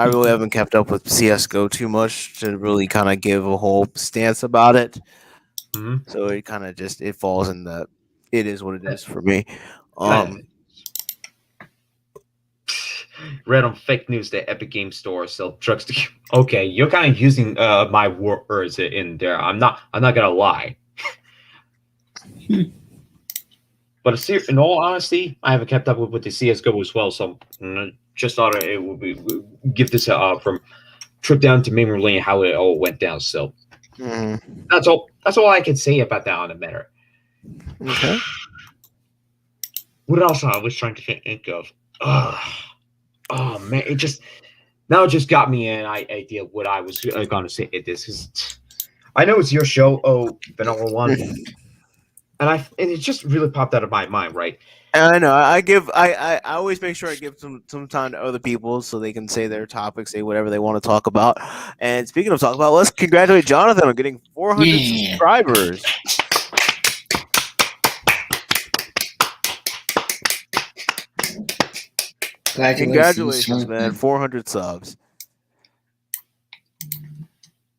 really haven't kept up with CS:GO too much to really kind of give a whole stance about it. Mm-hmm. So it kind of just falls in that it is what it is for me. Read on fake news that Epic Game Store sell drugs to. Okay, you're kind of using my words in there. I'm not gonna lie. But in all honesty, I haven't kept up with the CS:GO as well, so just thought it would be give this from trip down to memory lane how it all went down. So that's all I can say about that on the matter. Okay. What else I was trying to think of? Oh man, it just got me an idea of what I was going to say at this. Cause I know it's your show, Vanilla One, and it just really popped out of my mind, right? I know. I always make sure I give some time to other people so they can say their topics, say whatever they want to talk about. And speaking of talk about, let's congratulate Jonathan on getting 400 subscribers. Congratulations, man! 400 subs.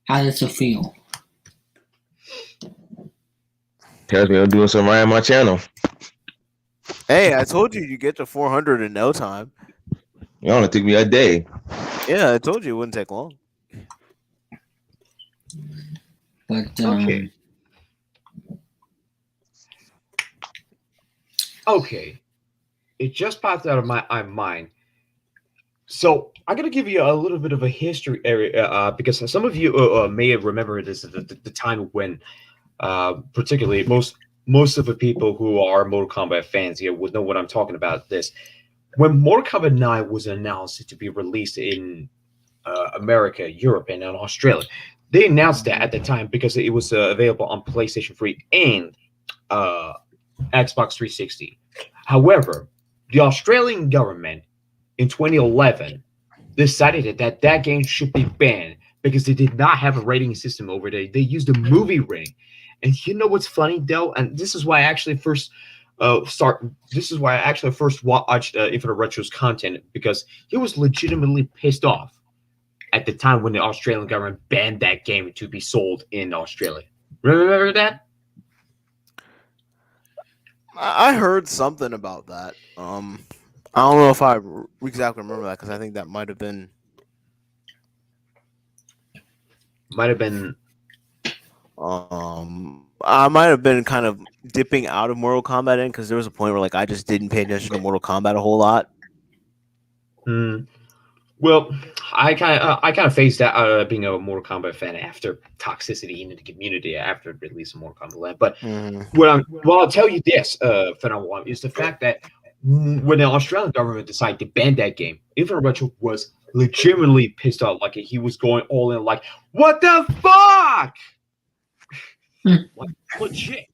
How does it feel? Tells me I'm doing something right on my channel. Hey, I told you get to 400 in no time. It only took me a day. Yeah, I told you it wouldn't take long. But okay. It just popped out of my mind. So I'm gonna give you a little bit of a history area because some of you may remember this at the time when, particularly most of the people who are Mortal Kombat fans here would know what I'm talking about. This when Mortal Kombat 9 was announced to be released in America, Europe, and in Australia, they announced that at the time because it was available on PlayStation 3 and Xbox 360 However, the Australian government in 2011 decided that game should be banned because they did not have a rating system over there. They used a movie rating. And you know what's funny though? And this is why I actually first watched Infinite Retro's content, because he was legitimately pissed off at the time when the Australian government banned that game to be sold in Australia. Remember that? I heard something about that. I don't know if I exactly remember that, because I think that might have been. I might have been kind of dipping out of Mortal Kombat in, because there was a point where like I just didn't pay attention to Mortal Kombat a whole lot. Well, I kind of phased out being a Mortal Kombat fan after toxicity in the community after the release of Mortal Kombat. But I'll tell you this, Phenomenal, is the fact that when the Australian government decided to ban that game, Infinite Retro was legitimately pissed off. Like, he was going all in, like, what the fuck? Like, legit.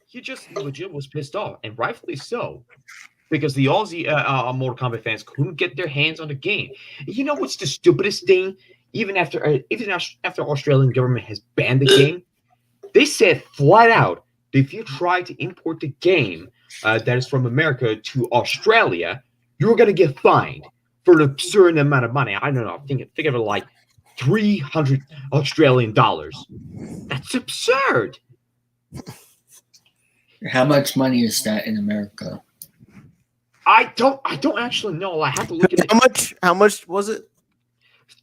He just legit was pissed off, and rightfully so, because the Aussie Mortal Kombat fans couldn't get their hands on the game. And you know what's the stupidest thing? Even after Australian government has banned the game, they said flat out that if you try to import the game that is from America to Australia, you're gonna get fined for an absurd amount of money. I don't know. Think of it like $300 Australian dollars. That's absurd. How much money is that in America? I don't actually know. I have to look at it. How much was it?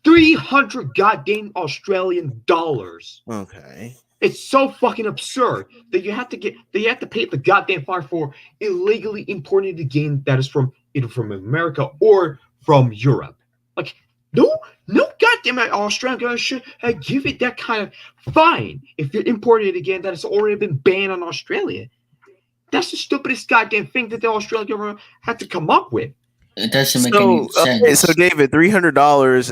300 goddamn Australian dollars. Okay. It's so fucking absurd that you have to pay the goddamn fine for illegally importing the game that is from either from America or from Europe. Like, no goddamn Australian government should give it that kind of fine if you're importing it again that has already been banned on Australia. That's the stupidest goddamn thing that the Australian government had to come up with. It doesn't make any sense. Okay, so David, $300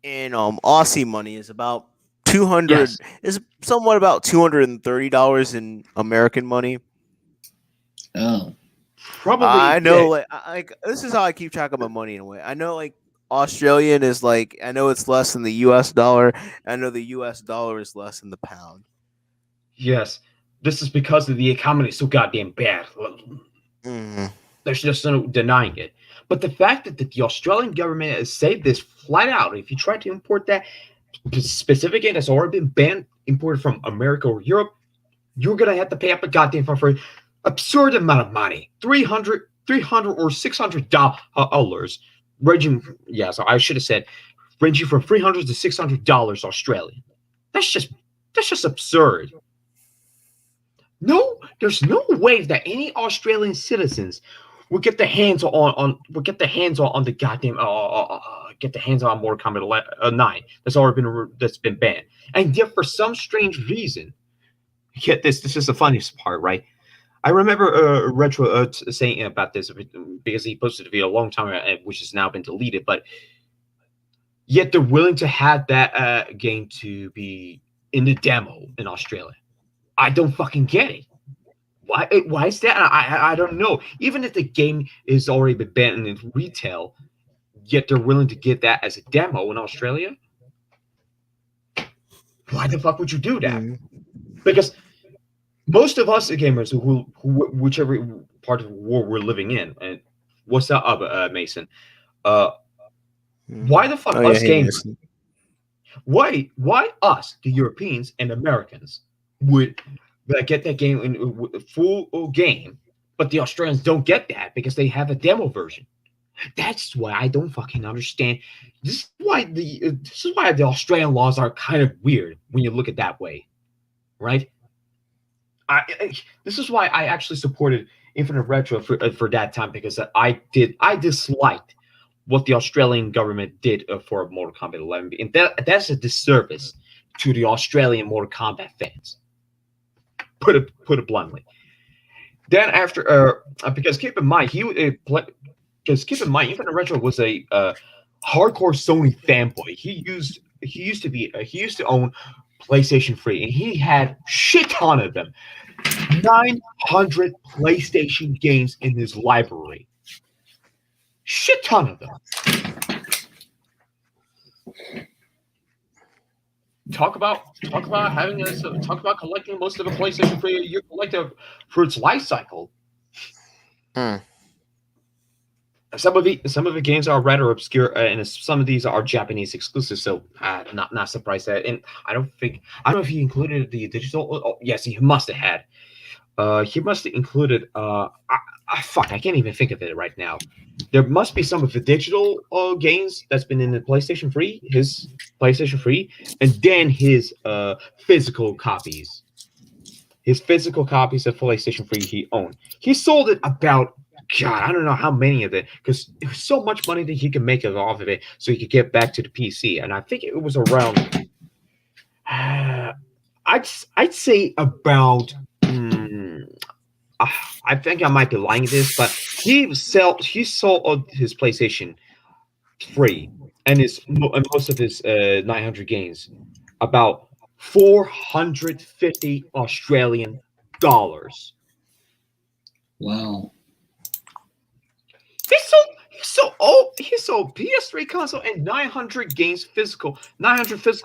in Aussie money is about 200. Yes. Is somewhat about $230 in American money. Oh, Probably. I know, like this is how I keep track of my money in a way. I know, like, Australian is like, I know it's less than the U.S. dollar. I know the U.S. dollar is less than the pound. Yes. This is because of the economy is so goddamn bad. There's just no denying it. But the fact that the Australian government has said this flat out, if you try to import that specific game that's already been banned, imported from America or Europe, you're going to have to pay up a goddamn fine for an absurd amount of money. $300 or $600 ranging, so I should have said ranging from $300 to $600 Australian. That's just absurd. No, there's no way that any Australian citizens would get the hands on the goddamn get the hands on Mortal Kombat 9 that's been banned. And yet, for some strange reason, get this is the funniest part, right? I remember Retro saying about this because he posted a video a long time ago, which has now been deleted, but yet they're willing to have that game to be in the demo in Australia. I don't fucking get it. Why is that? I don't know. Even if the game is already been banned in retail, yet they're willing to get that as a demo in Australia? Why the fuck would you do that? Because most of us gamers who whichever part of the war we're living in, and what's up, Mason? Why the fuck us gamers? Why us, the Europeans and Americans, would get that game in full game, but the Australians don't get that because they have a demo version? That's why I don't fucking understand. This is why the Australian laws are kind of weird when you look at it that way, right? This is why I actually supported Infinite Retro for that time, because I disliked what the Australian government did for Mortal Kombat 11, and that's a disservice to the Australian Mortal Kombat fans. Put it bluntly. Then after, because keep in mind, Infinite Retro was a hardcore Sony fanboy. He used to own PlayStation 3, and he had shit ton of them. 900 PlayStation games in his library. Shit ton of them. Talk about having a talk about collecting most of a PlayStation for your collective for its life cycle. Some of the games are rather obscure, and some of these are Japanese exclusives. So, not surprised that. And I don't know if he included the digital. Oh, yes, he must have had. He must have included. Fuck, I can't even think of it right now. There must be some of the digital games that's been in the PlayStation 3, his PlayStation 3, and then his physical copies. His physical copies of PlayStation 3 he owned. He sold it about, God, I don't know how many of it, because it was so much money that he could make off of it so he could get back to the PC. And I think it was around, I'd say about, I think I might be lying to this, but he sold his PlayStation 3 and most of his 900 games about 450 Australian dollars. Wow. He sold PS3 console and 900 physical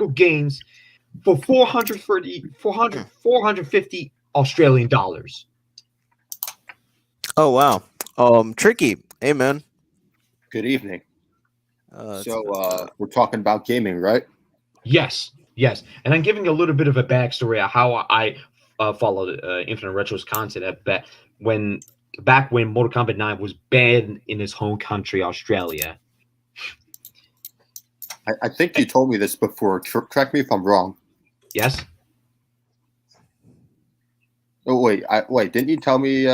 games for 450 Australian dollars. Oh wow. Tricky. Hey man. Good evening. We're talking about gaming, right? Yes. And I'm giving a little bit of a backstory of how I followed Infinite Retro's content back when Mortal Kombat 9 was banned in his home country, Australia. I think you told me this before. Correct me if I'm wrong. Yes. Oh wait, didn't you tell me?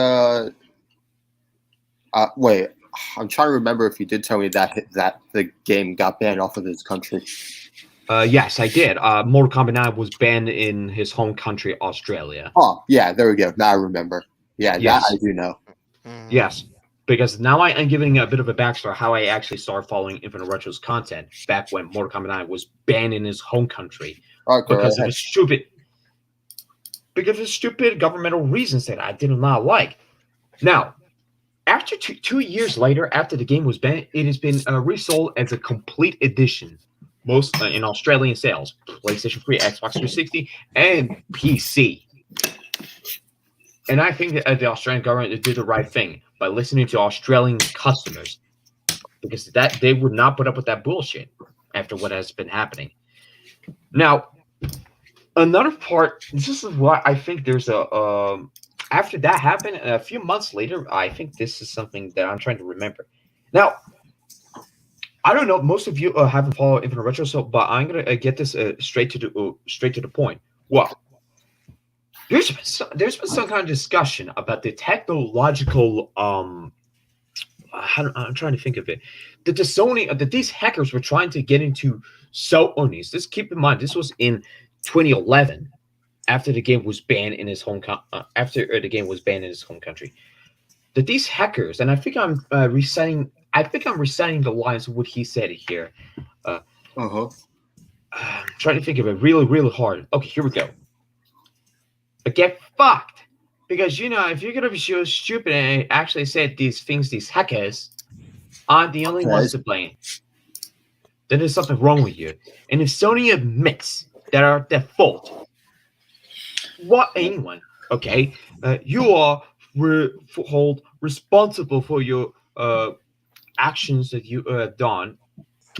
Wait, I'm trying to remember if you did tell me that the game got banned off of his country. Yes, I did. Mortal Kombat 9 was banned in his home country, Australia. Oh, yeah, there we go. Now I remember. Yeah, yes. That I do know. Yes, because now I'm giving a bit of a backstory how I actually started following Infinite Retro's content back when Mortal Kombat 9 was banned in his home country because of stupid governmental reasons that I did not like. Now, after 2 years later, after the game was banned, it has been resold as a complete edition, most in Australian sales, PlayStation 3, Xbox 360, and PC. And I think that the Australian government did the right thing by listening to Australian customers, because that they would not put up with that bullshit after what has been happening. Now, another part, this is why I think there's after that happened, a few months later, I think this is something that I'm trying to remember. Now, I don't know, most of you haven't followed Infinite Retro, but I'm gonna get this straight to the point. Well, there's been some kind of discussion about the technological I'm trying to think of it. That these hackers were trying to get into Sony's. Just keep in mind, this was in 2011, after the game was banned in his home country. That these hackers, and I think I'm reciting the lines of what he said here. I'm trying to think of it really, really hard. Okay, here we go. But get fucked, because if you're gonna be so stupid and actually said these things, these hackers aren't the only ones to blame, then there's something wrong with you. And if Sony admits that are their fault, anyone, okay, you are hold responsible for your actions that you have done.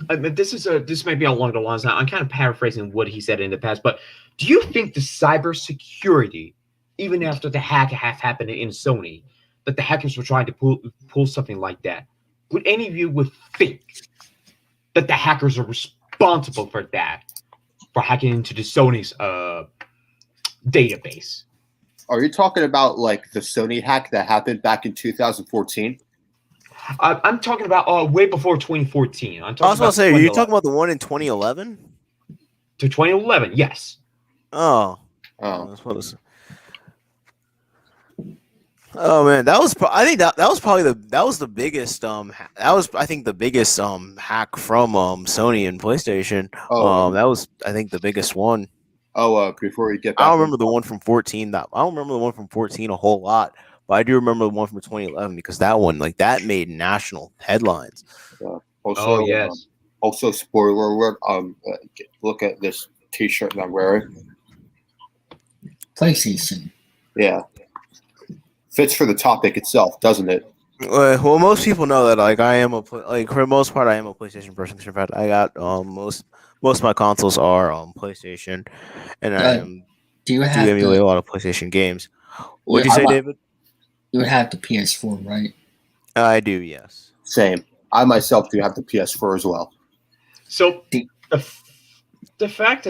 I mean, this may be along the lines. I'm kind of paraphrasing what he said in the past, but do you think the cybersecurity, even after the hack happened in Sony, that the hackers were trying to pull something like that? Would any of you would think that the hackers are responsible for that, for hacking into the Sony's database? Are you talking about like the Sony hack that happened back in 2014? I'm talking about way before 2014. I was going to say, are you talking about the one in 2011? To 2011, yes. Oh man, that was I think that was probably the biggest the biggest hack from Sony and PlayStation. That was, I think, the biggest one. Before we get back, I don't remember the one from 14. I don't remember the one from 14 a whole lot, but I do remember the one from 2011 because that one, like, that made national headlines. Also, Oh yes. Also, spoiler alert. Look at this T-shirt that I'm wearing. PlayStation. Yeah, fits for the topic itself, doesn't it? Well, most people know that, like, I am like, for the most part, I am a PlayStation person. In fact, I got most of my consoles are PlayStation, and I Do you do have emulate a the? lot of PlayStation games. What'd you say, David? You have the PS4, right? I do, yes. Same. I myself do have the PS4 as well. So the fact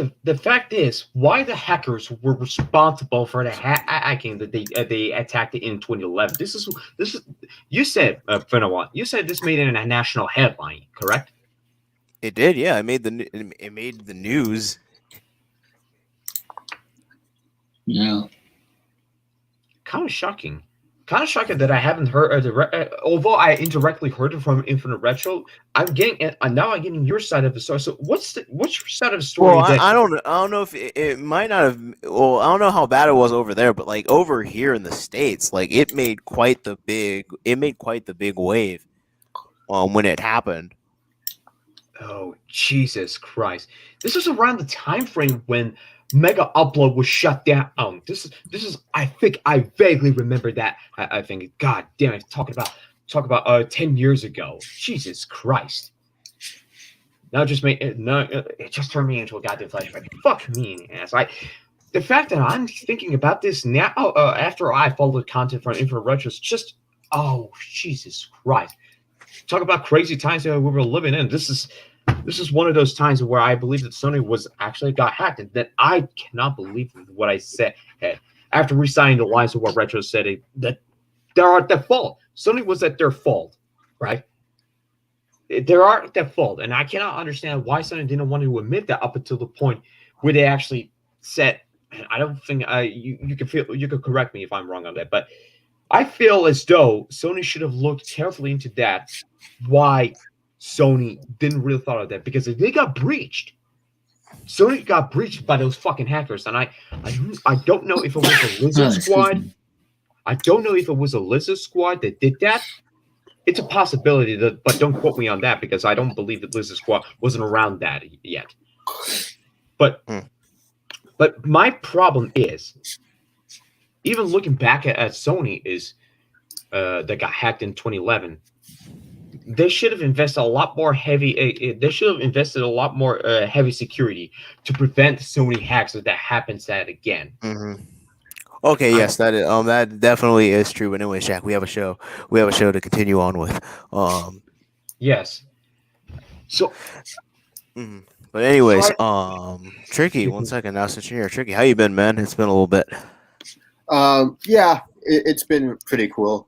is, why the hackers were responsible for the hacking that they attacked in 2011. This is you said, Fenawat, you said this made it a national headline, correct? It did, yeah. It made the news. Yeah. Kind of shocking. Kind of shocking that I haven't heard. Although I indirectly heard it from Infinite Retro, I'm getting your side of the story. So what's your side of the story? Well, I don't know if it might not have. Well, I don't know how bad it was over there, but, like, over here in the States, like, it made quite the big wave when it happened. Oh, Jesus Christ! This is around the time frame when Mega Upload was shut down. This is. I think I vaguely remember that. I think. God damn it! Talk about 10 years ago. Jesus Christ! Now it just turned me into a goddamn flashback. Fuck me, ass. The fact that I'm thinking about this now, after I followed content from Infinite Retro, is just, oh, Jesus Christ! Talk about crazy times that we were living in. This is one of those times where I believe that Sony was actually got hacked, and that I cannot believe what I said after re-signing the lines of what Retro said, that they're at their fault. Sony was at their fault, right? There are at their fault, and I cannot understand why Sony didn't want to admit that up until the point where they actually said. And I don't think you could correct me if I'm wrong on that, but I feel as though Sony should have looked carefully into that. Why Sony didn't really thought of that, because if they got breached, Sony got breached by those fucking hackers, and I don't know if it was a Lizard Squad. I don't know if it was a Lizard Squad that did that. It's a possibility, but don't quote me on that, because I don't believe that Lizard Squad wasn't around that yet. But my problem is, even looking back at Sony, is that got hacked in 2011. They should have invested a lot more heavy. They should have invested a lot more heavy security to prevent so many hacks that happens again. Mm-hmm. Okay, yes, that definitely is true. But anyway, Shaq, we have a show to continue on with. Yes. So. Mm-hmm. But anyways, Tricky, 1 second now, since you're here. Tricky, how you been, man? It's been a little bit. Yeah, it's been pretty cool.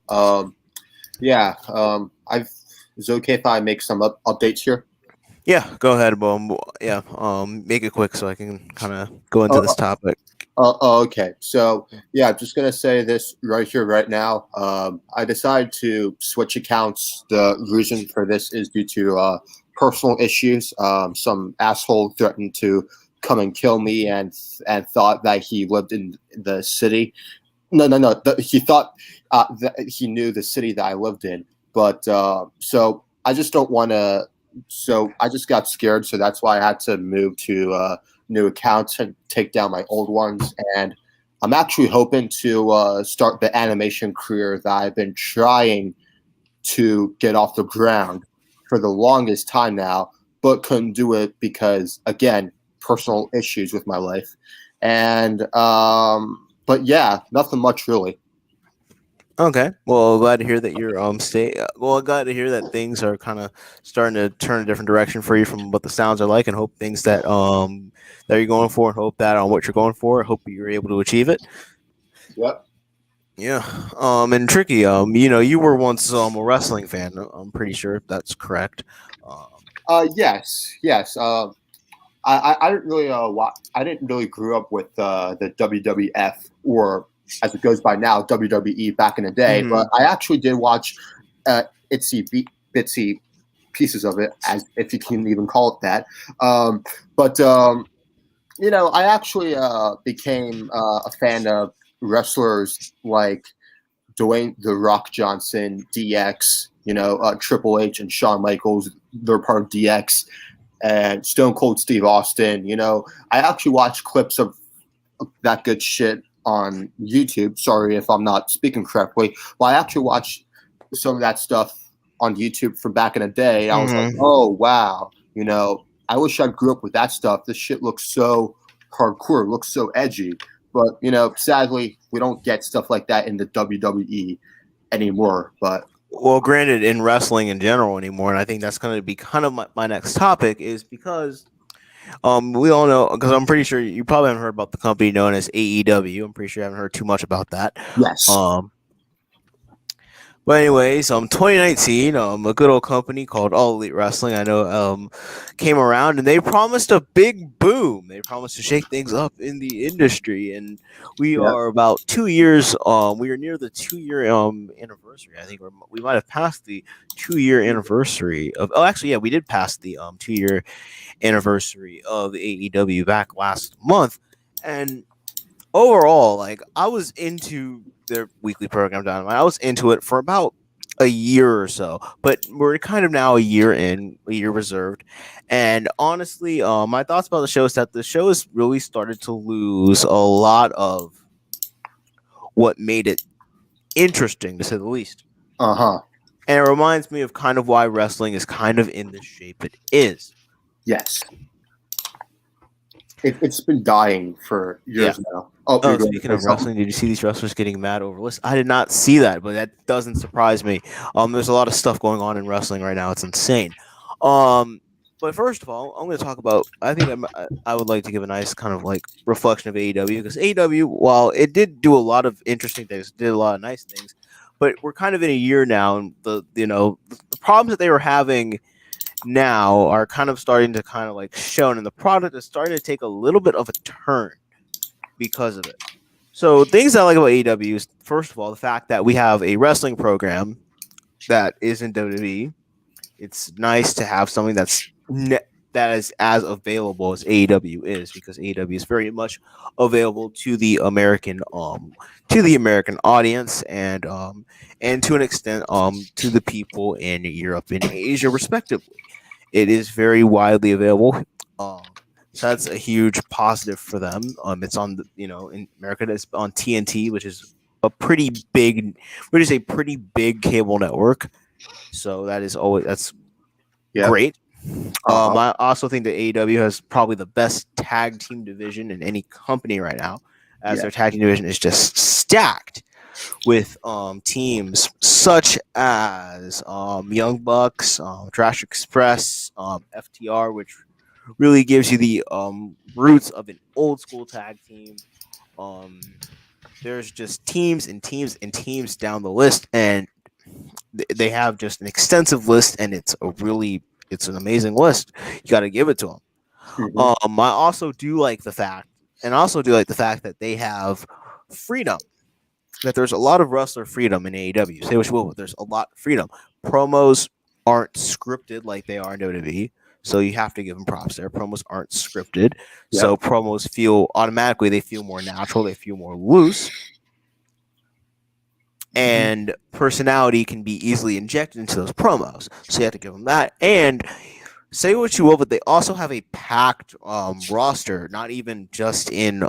Is it okay if I make some updates here? Yeah, go ahead, make it quick so I can kind of go into this topic. Okay. So, yeah, I'm just going to say this right here, right now. I decided to switch accounts. The reason for this is due to personal issues. Some asshole threatened to come and kill me and thought that he lived in the city. No. He thought that he knew the city that I lived in. But so I just don't want to. So I just got scared. So that's why I had to move to new accounts and take down my old ones. And I'm actually hoping to start the animation career that I've been trying to get off the ground for the longest time now, but couldn't do it because, again, personal issues with my life. And but yeah, nothing much really. Okay. Well, glad to hear that you're glad to hear that things are kind of starting to turn a different direction for you from what the sounds are like, and hope things that that you're going for, and hope that on what you're going for, hope you're able to achieve it. Yep. Yeah. And Tricky, you were once a wrestling fan. I'm pretty sure if that's correct. Yes. I didn't really I didn't really grew up with the WWF, or as it goes by now, WWE back in the day. Mm-hmm. But I actually did watch itsy bitsy pieces of it, as if you can even call it that. I actually became a fan of wrestlers like Dwayne The Rock Johnson, DX, Triple H and Shawn Michaels. They're part of DX, and Stone Cold Steve Austin. I actually watched clips of that good shit on YouTube. Sorry if I'm not speaking correctly. Well, I actually watched some of that stuff on YouTube from back in the day. I was like, oh, wow. I wish I grew up with that stuff. This shit looks so hardcore, looks so edgy. But, sadly, we don't get stuff like that in the WWE anymore. But Well, granted, in wrestling in general anymore, and I think that's going to be kind of my next topic, is because we all know, because I'm pretty sure you probably haven't heard about the company known as AEW. I'm pretty sure you haven't heard too much about that. yes. But anyways, 2019, a good old company called All Elite Wrestling, I know, came around and they promised a big boom. They promised to shake things up in the industry, and we are about 2 years. We are near the 2 year anniversary. I think we might have passed the 2 year anniversary of. Oh, actually, yeah, we did pass the 2 year anniversary of the AEW back last month, and overall, like, I was into their weekly program Dynamite. I was into it for about a year or so, but we're kind of now a year reserved. And honestly, my thoughts about the show is that the show has really started to lose a lot of what made it interesting, to say the least. And it reminds me of kind of why wrestling is kind of in the shape it is. Yes. It's been dying for years now. Oh, speaking of wrestling, did you see these wrestlers getting mad over lists? I did not see that, but that doesn't surprise me. There's a lot of stuff going on in wrestling right now. It's insane. But first of all, I'm going to talk about. I think I would like to give a nice kind of like reflection of AEW, because AEW, while it did do a lot of interesting things, did a lot of nice things, but we're kind of in a year now, and the problems that they were having now are kind of starting to kind of like shown, and the product is starting to take a little bit of a turn because of it. So things I like about AEW is, first of all, the fact that we have a wrestling program that is in WWE. It's nice to have something that is as available as AEW is, because AEW is very much available to the American audience, and to an extent to the people in Europe and Asia respectively. It is very widely available. So that's a huge positive for them. It's on in America, it's on TNT, which is a pretty big cable network. So that's great. I also think that AEW has probably the best tag team division in any company right now, as their tag team division is just stacked with teams such as Young Bucks, Trash Express, FTR, which really gives you the roots of an old school tag team. There's just teams and teams and teams down the list, and they have just an extensive list, and it's an amazing list. You got to give it to them. I also do like the fact that they have freedom. That there's a lot of wrestler freedom in AEW. Say what you will, but there's a lot of freedom. Promos aren't scripted like they are in WWE, so you have to give them props there. Promos aren't scripted, so promos feel more natural. They feel more loose, and personality can be easily injected into those promos. So you have to give them that. And say what you will, but they also have a packed roster, not even just in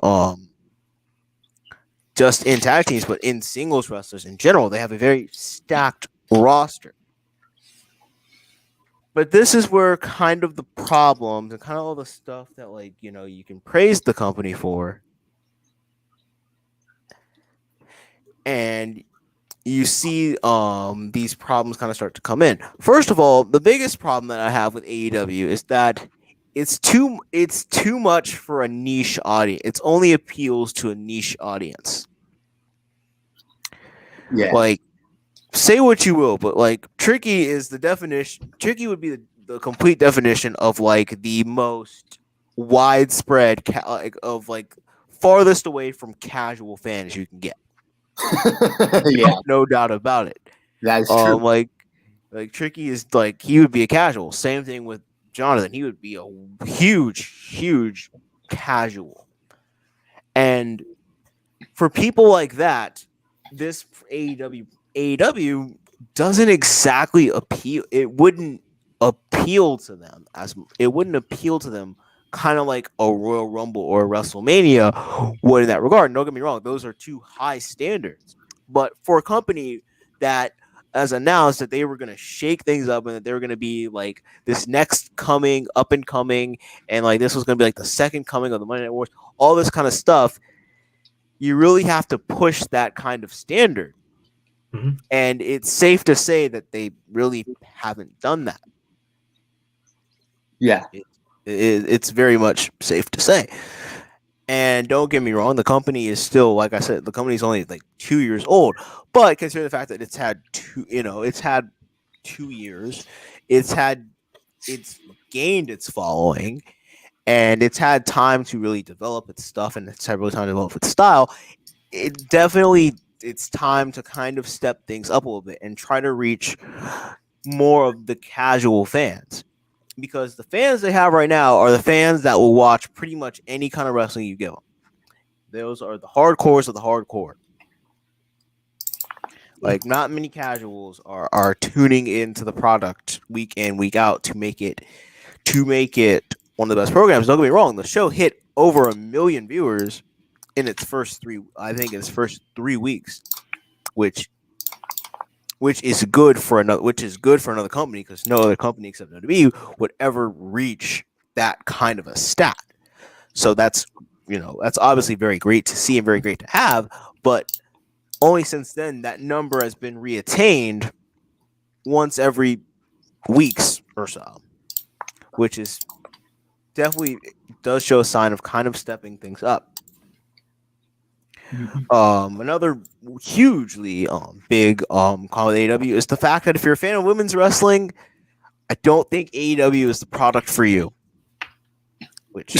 tag teams, but in singles wrestlers in general. They have a very stacked roster. But this is where kind of the problems and kind of all the stuff that, like, you can praise the company for, and you see these problems kind of start to come in. First of all, the biggest problem that I have with AEW is that it's too much for a niche audience. It only appeals to a niche audience. Yeah. Like, say what you will, but like, Tricky is the definition. Tricky would be the complete definition of like the most widespread of like farthest away from casual fans you can get. No doubt about it. That is true. Like Tricky is like, he would be a casual. Same thing with Jonathan. He would be a huge casual. And for people like that, this AEW doesn't exactly appeal. It wouldn't appeal to them kind of like a Royal Rumble or a WrestleMania would in that regard. Don't get me wrong; those are two high standards. But for a company that has announced that they were going to shake things up and that they were going to be like this next coming, up and coming, and like this was going to be like the second coming of the Monday Night Wars, all this kind of stuff, you really have to push that kind of standard. Mm-hmm. And it's safe to say that they really haven't done that. Yeah. It's very much safe to say. And don't get me wrong, the company is still, like I said, the company's only like 2 years old. But considering the fact that it's had 2 years, it's gained its following, and it's had time to really develop its stuff, and it's had really time to develop its style. It's time to kind of step things up a little bit and try to reach more of the casual fans. Because the fans they have right now are the fans that will watch pretty much any kind of wrestling you give them. Those are the hardcores of the hardcore. Like, not many casuals are tuning into the product week in, week out to make it one of the best programs. Don't get me wrong, the show hit over 1 million viewers in its first 3 weeks, which is good for another company, because no other company except WWE would ever reach that kind of a stat. So that's obviously very great to see and very great to have, but only since then that number has been reattained once every weeks or so, which is definitely does show a sign of kind of stepping things up. Another hugely big call with AEW is the fact that if you're a fan of women's wrestling, I don't think AEW is the product for you. Which,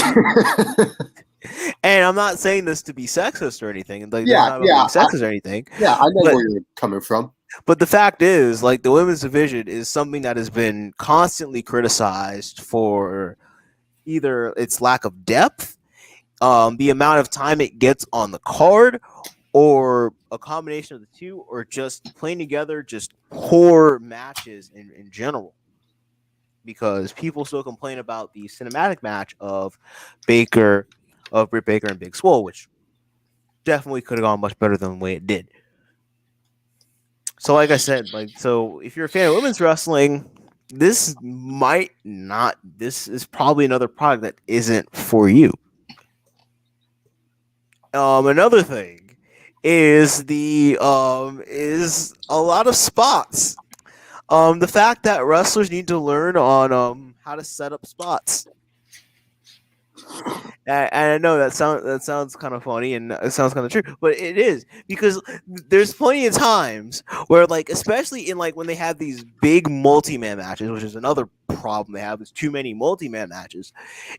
and I'm not saying this to be sexist or anything. Like, sexist or anything. Yeah, I know where you're coming from. But the fact is, like, the women's division is something that has been constantly criticized for either its lack of depth, the amount of time it gets on the card, or a combination of the two, or just playing together just poor matches in general. Because people still complain about the cinematic match of Britt Baker and Big Swole, which definitely could have gone much better than the way it did. So like I said, so if you're a fan of women's wrestling, this is probably another product that isn't for you. Another thing is is a lot of spots. The fact that wrestlers need to learn on how to set up spots. And I know that sounds kind of funny, and it sounds kind of true, but it is, because there's plenty of times where, like, especially in like when they have these big multi-man matches, which is another problem they have, is too many multi-man matches,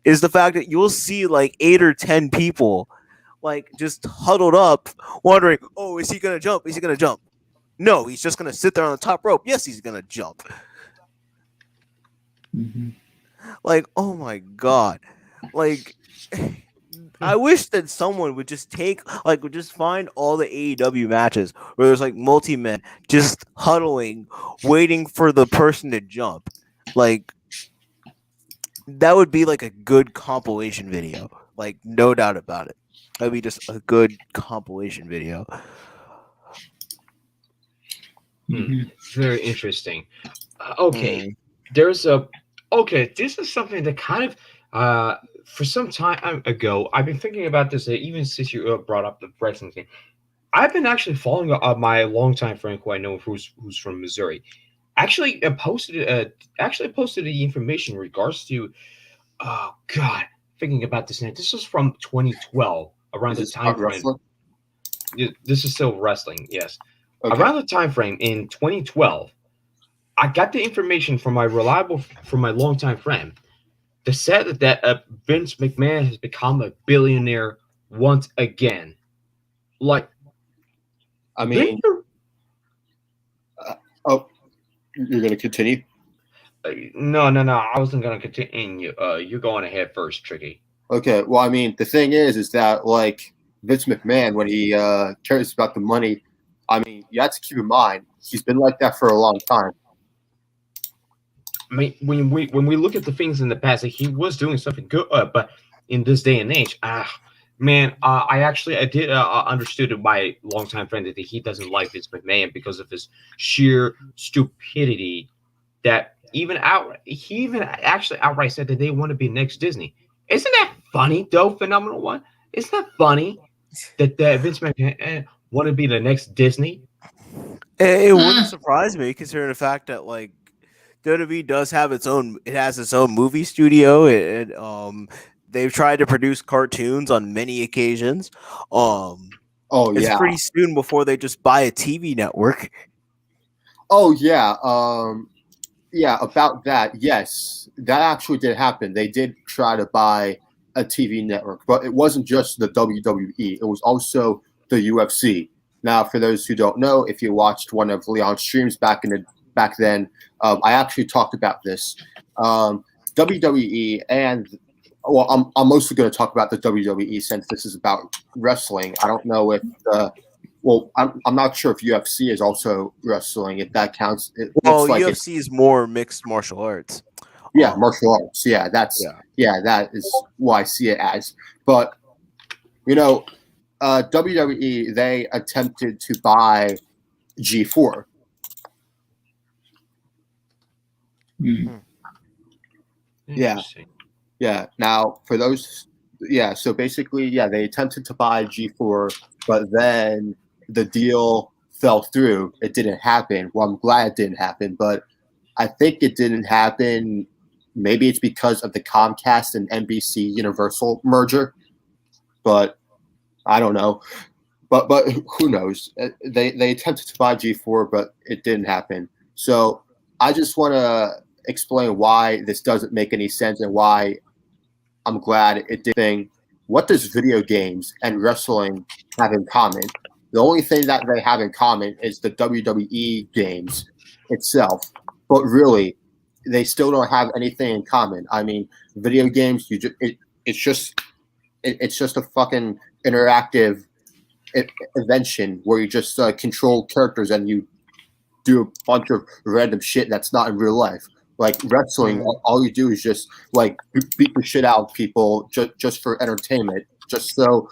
is the fact that you'll see like 8 or 10 people like just huddled up wondering, oh, is he gonna jump? Is he gonna jump? No, he's just gonna sit there on the top rope. Yes, he's gonna jump. Mm-hmm. Like, oh my god. Like, I wish that someone would just would just find all the AEW matches where there's like multi-men just huddling, waiting for the person to jump. Like, that would be like a good compilation video. Like, no doubt about it. That'd be just a good compilation video. Very interesting. This is something that kind of for some time ago, I've been thinking about this, even since you brought up the wrestling thing. I've been actually following my longtime friend, who I know who's from Missouri, actually posted the information in regards to, thinking about this now. This was from 2012, around the time frame. This is still wrestling, yes. Okay. Around the time frame in 2012, I got the information from my longtime friend that said that Vince McMahon has become a billionaire once again. Like, I mean, you're gonna continue? No. I wasn't gonna continue. You're going ahead first, Tricky. Okay, well, I mean, the thing is that like Vince McMahon, when he cares about the money, I mean, you have to keep in mind he's been like that for a long time. I mean, when we look at the things in the past, like, he was doing something good, but in this day and age, man, I did understood my longtime friend that he doesn't like Vince McMahon because of his sheer stupidity. That he even actually outright said that they want to be next Disney. Isn't that funny, though? Phenomenal One. Isn't that funny that Vince McMahon want to be the next Disney? It wouldn't surprise me, considering the fact that like WWE does have it has its own movie studio. They've tried to produce cartoons on many occasions. Oh It's yeah. pretty soon before they just buy a TV network. Oh yeah. Yeah. About that, yes, that actually did happen. They did try to buy a TV network, but it wasn't just the WWE. It was also the UFC. Now, for those who don't know, if you watched one of Leon's streams back then, I actually talked about this. WWE and well, I'm mostly going to talk about the WWE since this is about wrestling. I don't know if I'm not sure if UFC is also wrestling. If that counts, it Well, looks like it's UFC is more mixed martial arts. martial arts. Yeah, that is what I see it as. But WWE, they attempted to buy G4. Mm. Yeah. Interesting. Yeah. Now, for those, so basically, they attempted to buy G4, but then the deal fell through. It didn't happen. Well, I'm glad it didn't happen, but I think it didn't happen. Maybe it's because of the Comcast and NBC Universal merger, but I don't know. But who knows? They attempted to buy G4, but it didn't happen. So I just want to explain why this doesn't make any sense and why I'm glad it did. What does video games and wrestling have in common? The only thing that they have in common is the WWE games itself. But really, they still don't have anything in common. I mean, video games, it's just a fucking interactive invention where you just control characters and you do a bunch of random shit that's not in real life. Like wrestling, all you do is just like beat the shit out of people just for entertainment, just so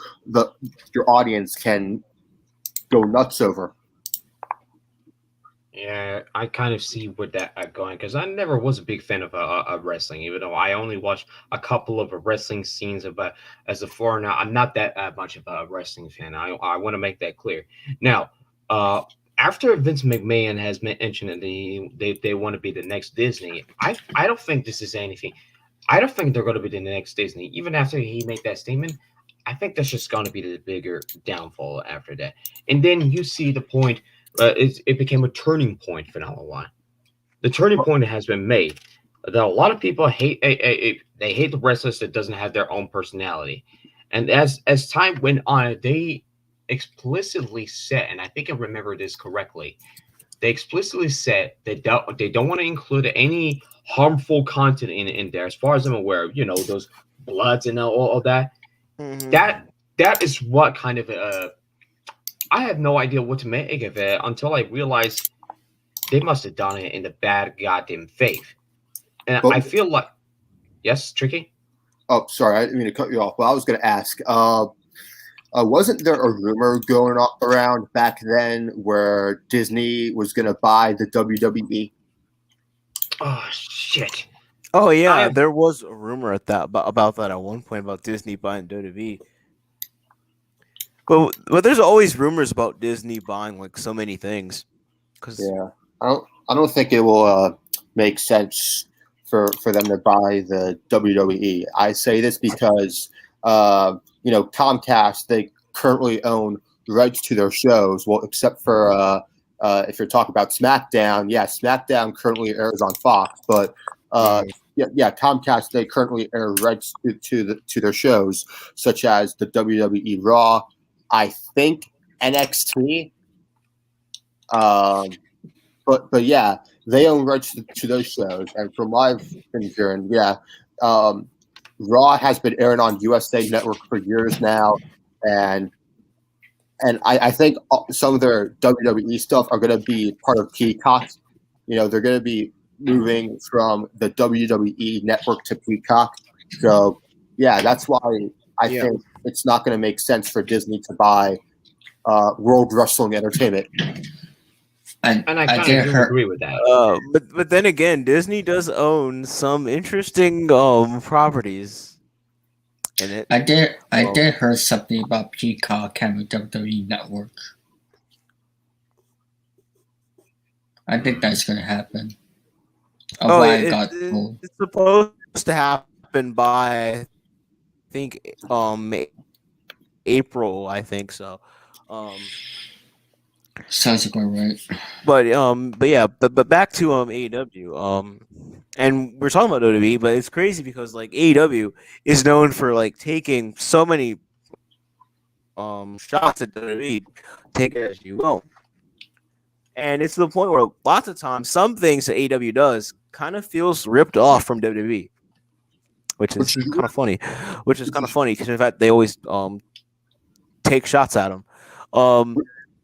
your audience can go nuts over. Yeah, I kind of see where that going because I never was a big fan of wrestling, even though I only watched a couple of wrestling scenes. But as a foreigner, I'm not that much of a wrestling fan. I want to make that clear. Now, after Vince McMahon has mentioned that they want to be the next Disney, I don't think this is anything. I don't think they're going to be the next Disney. Even after he made that statement, I think that's just going to be the bigger downfall after that. And then you see the point. It became a turning point for Phenomenal One. The turning point has been made. That a lot of people hate. They hate the wrestlers that doesn't have their own personality. And as time went on, they explicitly said, and I think I remember this correctly, they explicitly said that they don't want to include any harmful content in there. As far as I'm aware, those bloods and all that. Mm-hmm. That is what kind of I have no idea what to make of it until I realized they must have done it in the bad goddamn faith. And I feel like, yes, Tricky? Oh, sorry, I didn't mean to cut you off. But I was going to ask, wasn't there a rumor going around back then where Disney was going to buy the WWE? Oh, shit. Oh, yeah, there was a rumor about that at one point about Disney buying WWE. But there's always rumors about Disney buying like so many things. Yeah, I don't think it will make sense for them to buy the WWE. I say this because Comcast, they currently own rights to their shows. Well, except for if you're talking about SmackDown, SmackDown currently airs on Fox, but Comcast, they currently air rights to their shows such as the WWE Raw. I think NXT, but they own rights to those shows, and from what I've been hearing, Raw has been airing on USA Network for years now, and I think some of their WWE stuff are going to be part of Peacock. They're going to be moving from the WWE Network to Peacock. So, yeah, that's why I think it's not going to make sense for Disney to buy World Wrestling Entertainment. And I kind of do agree with that. But then again, Disney does own some interesting properties in it. I did hear something about Peacock having WWE Network. I think that's going to happen. It's supposed to happen by, I think, April. I think so. Sounds about right. But back to AEW. And we're talking about WWE, but it's crazy because like AEW is known for like taking so many shots at WWE. Take it as you will. And it's to the point where lots of times some things that AEW does kind of feels ripped off from WWE, which is kind of funny. Because in fact they always take shots at them.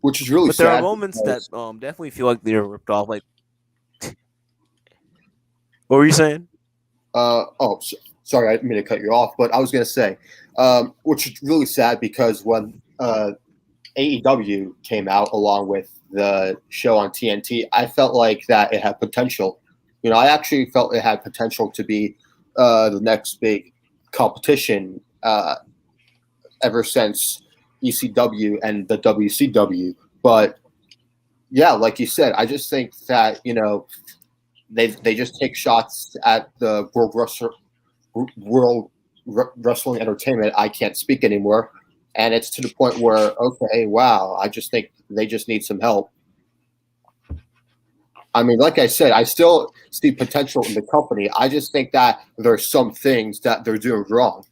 Which is really but sad. There are moments that definitely feel like they're ripped off. Like, what were you saying? Sorry, I didn't mean to cut you off, but I was going to say, which is really sad because when AEW came out along with the show on TNT, I felt like that it had potential. I actually felt it had potential to be the next big competition ever since ECW and the WCW. But yeah, like you said, I just think that they just take shots at the World Wrestling Entertainment. I can't speak anymore, and it's to the point where okay, wow, I just think they just need some help. I mean, like I said, I still see potential in the company. I just think that there's some things that they're doing wrong.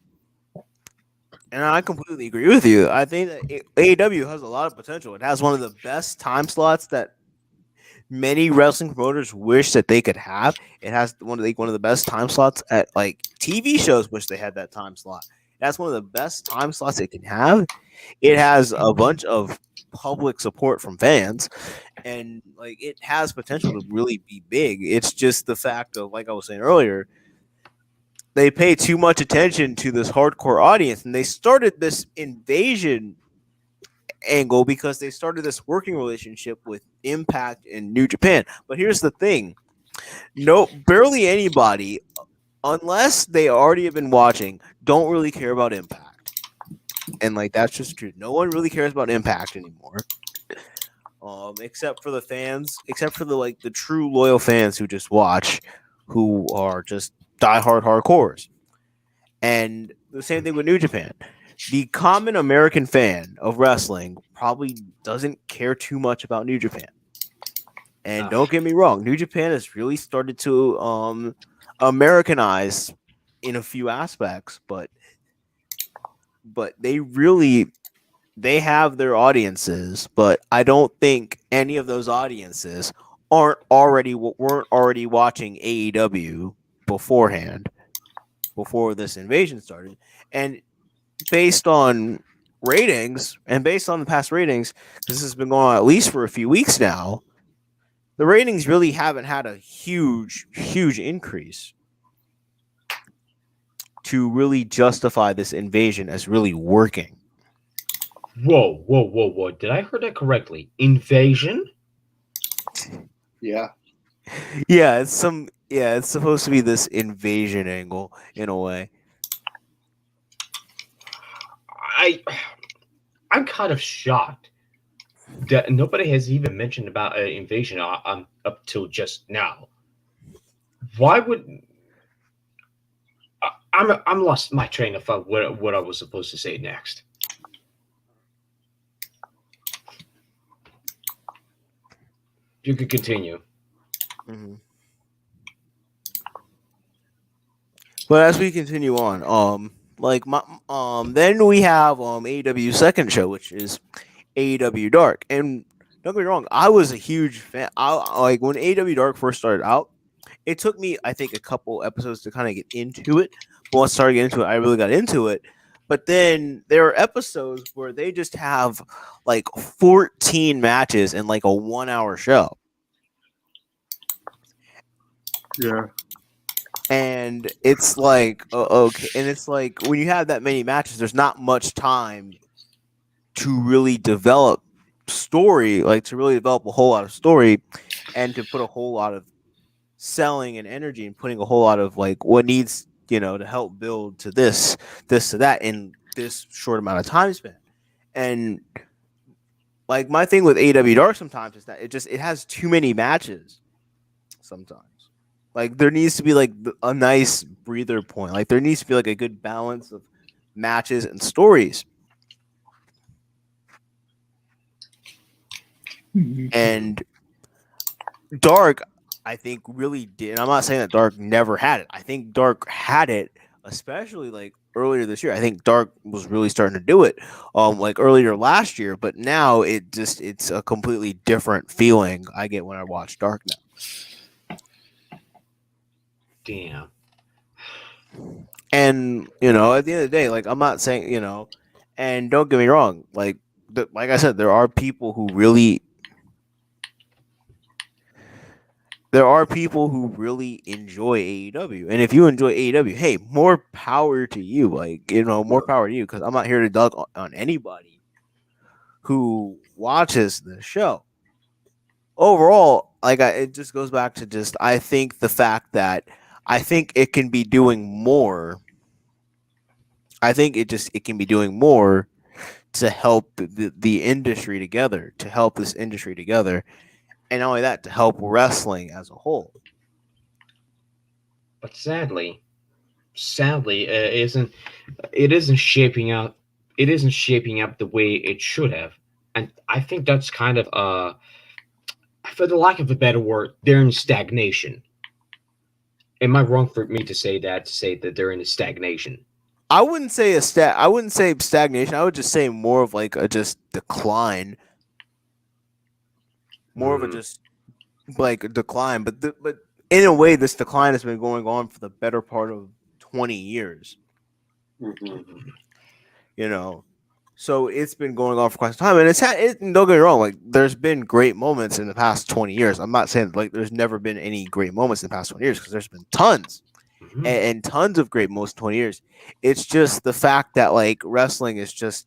And I completely agree with you. I think that AEW has a lot of potential. It has one of the best time slots that many wrestling promoters wish that they could have. It has one of the best time slots at like TV shows wish they had that time slot. That's one of the best time slots it can have. It has a bunch of public support from fans, and like it has potential to really be big. It's just the fact of, like I was saying earlier, they pay too much attention to this hardcore audience, and they started this invasion angle because they started this working relationship with Impact and New Japan. But here's the thing: barely anybody, unless they already have been watching, don't really care about Impact, and like that's just true. No one really cares about Impact anymore, except for the fans, except for the true loyal fans who just watch, who are just diehard hardcores. And the same thing with New Japan. The common American fan of wrestling probably doesn't care too much about New Japan. And don't get me wrong, New Japan has really started to Americanize in a few aspects, but they have their audiences, but I don't think any of those audiences weren't already watching AEW beforehand, before this invasion started. And based on ratings, and based on the past ratings, this has been going on at least for a few weeks now, the ratings really haven't had a huge increase to really justify this invasion as really working. Whoa. Did I hear that correctly? Invasion? Yeah. Yeah, it's supposed to be this invasion angle in a way. I'm kind of shocked that nobody has even mentioned about an invasion up till just now. Why would I'm lost my train of thought what I was supposed to say next. You could continue. Mm-hmm. But as we continue on, then we have AEW's second show, which is AEW Dark. And don't get me wrong, I was a huge fan. When AEW Dark first started out, it took me, I think, a couple episodes to kind of get into it. But once I started getting into it, I really got into it. But then there are episodes where they just have like 14 matches in like a 1 hour show. Yeah. And it's like, okay. And it's like when you have that many matches, there's not much time to really develop story, like to really develop a whole lot of story and to put a whole lot of selling and energy and putting a whole lot of like what needs, to help build to this to that in this short amount of time span. And like my thing with AEW Dark sometimes is that it has too many matches sometimes. Like there needs to be like a nice breather point. Like there needs to be like a good balance of matches and stories. And Dark, I think, really did. And I'm not saying that Dark never had it. I think Dark had it, especially like earlier this year. I think Dark was really starting to do it, like earlier last year. But now it's a completely different feeling I get when I watch Dark now. Damn. And at the end of the day, like I'm not saying, and don't get me wrong, like I said, there are people who really enjoy AEW. And if you enjoy AEW, hey, more power to you. Like, more power to you, because I'm not here to dug on anybody who watches the show. Overall, like it just goes back to I think the fact that I think it can be doing more. I think it can be doing more to help the industry together, to help this industry together. And not only that, to help wrestling as a whole. But sadly, it isn't shaping up. It isn't shaping up the way it should have, and I think that's kind of for the lack of a better word, they're in stagnation. Am I wrong for me to say that? To say that they're in a stagnation? I wouldn't say I wouldn't say stagnation. I would just say more of like a just decline. More of a just like a decline, but in a way, this decline has been going on for the better part of 20 years. Mm-hmm. So it's been going on for quite some time, and don't get me wrong, like there's been great moments in the past 20 years. I'm not saying like there's never been any great moments in the past 20 years, because there's been tons. And tons of great moments in 20 years. It's just the fact that like wrestling is just,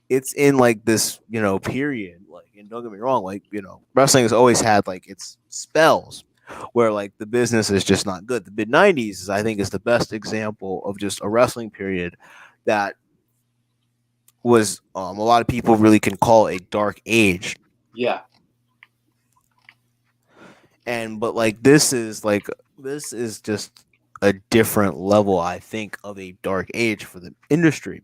it's in like this, period. Like, and don't get me wrong, like, wrestling has always had like its spells where like the business is just not good. The mid 90s, I think, is the best example of just a wrestling period that was a lot of people really can call a dark age. Yeah. But like this is just a different level, I think, of a dark age for the industry.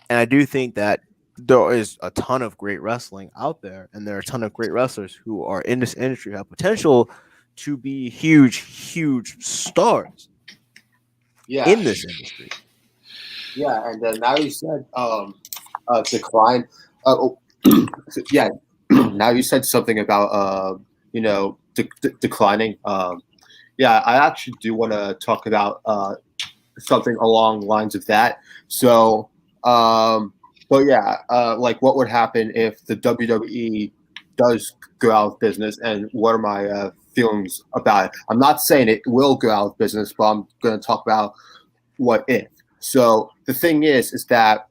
And I do think that there is a ton of great wrestling out there, and there are a ton of great wrestlers who are in this industry who have potential to be huge stars in this industry. Yeah, and then now you said decline. Yeah, now you said something about declining. Yeah, I actually do want to talk about something along the lines of that. So, but yeah, like what would happen if the WWE does go out of business, and what are my feelings about it? I'm not saying it will go out of business, but I'm going to talk about what if. So the thing is that,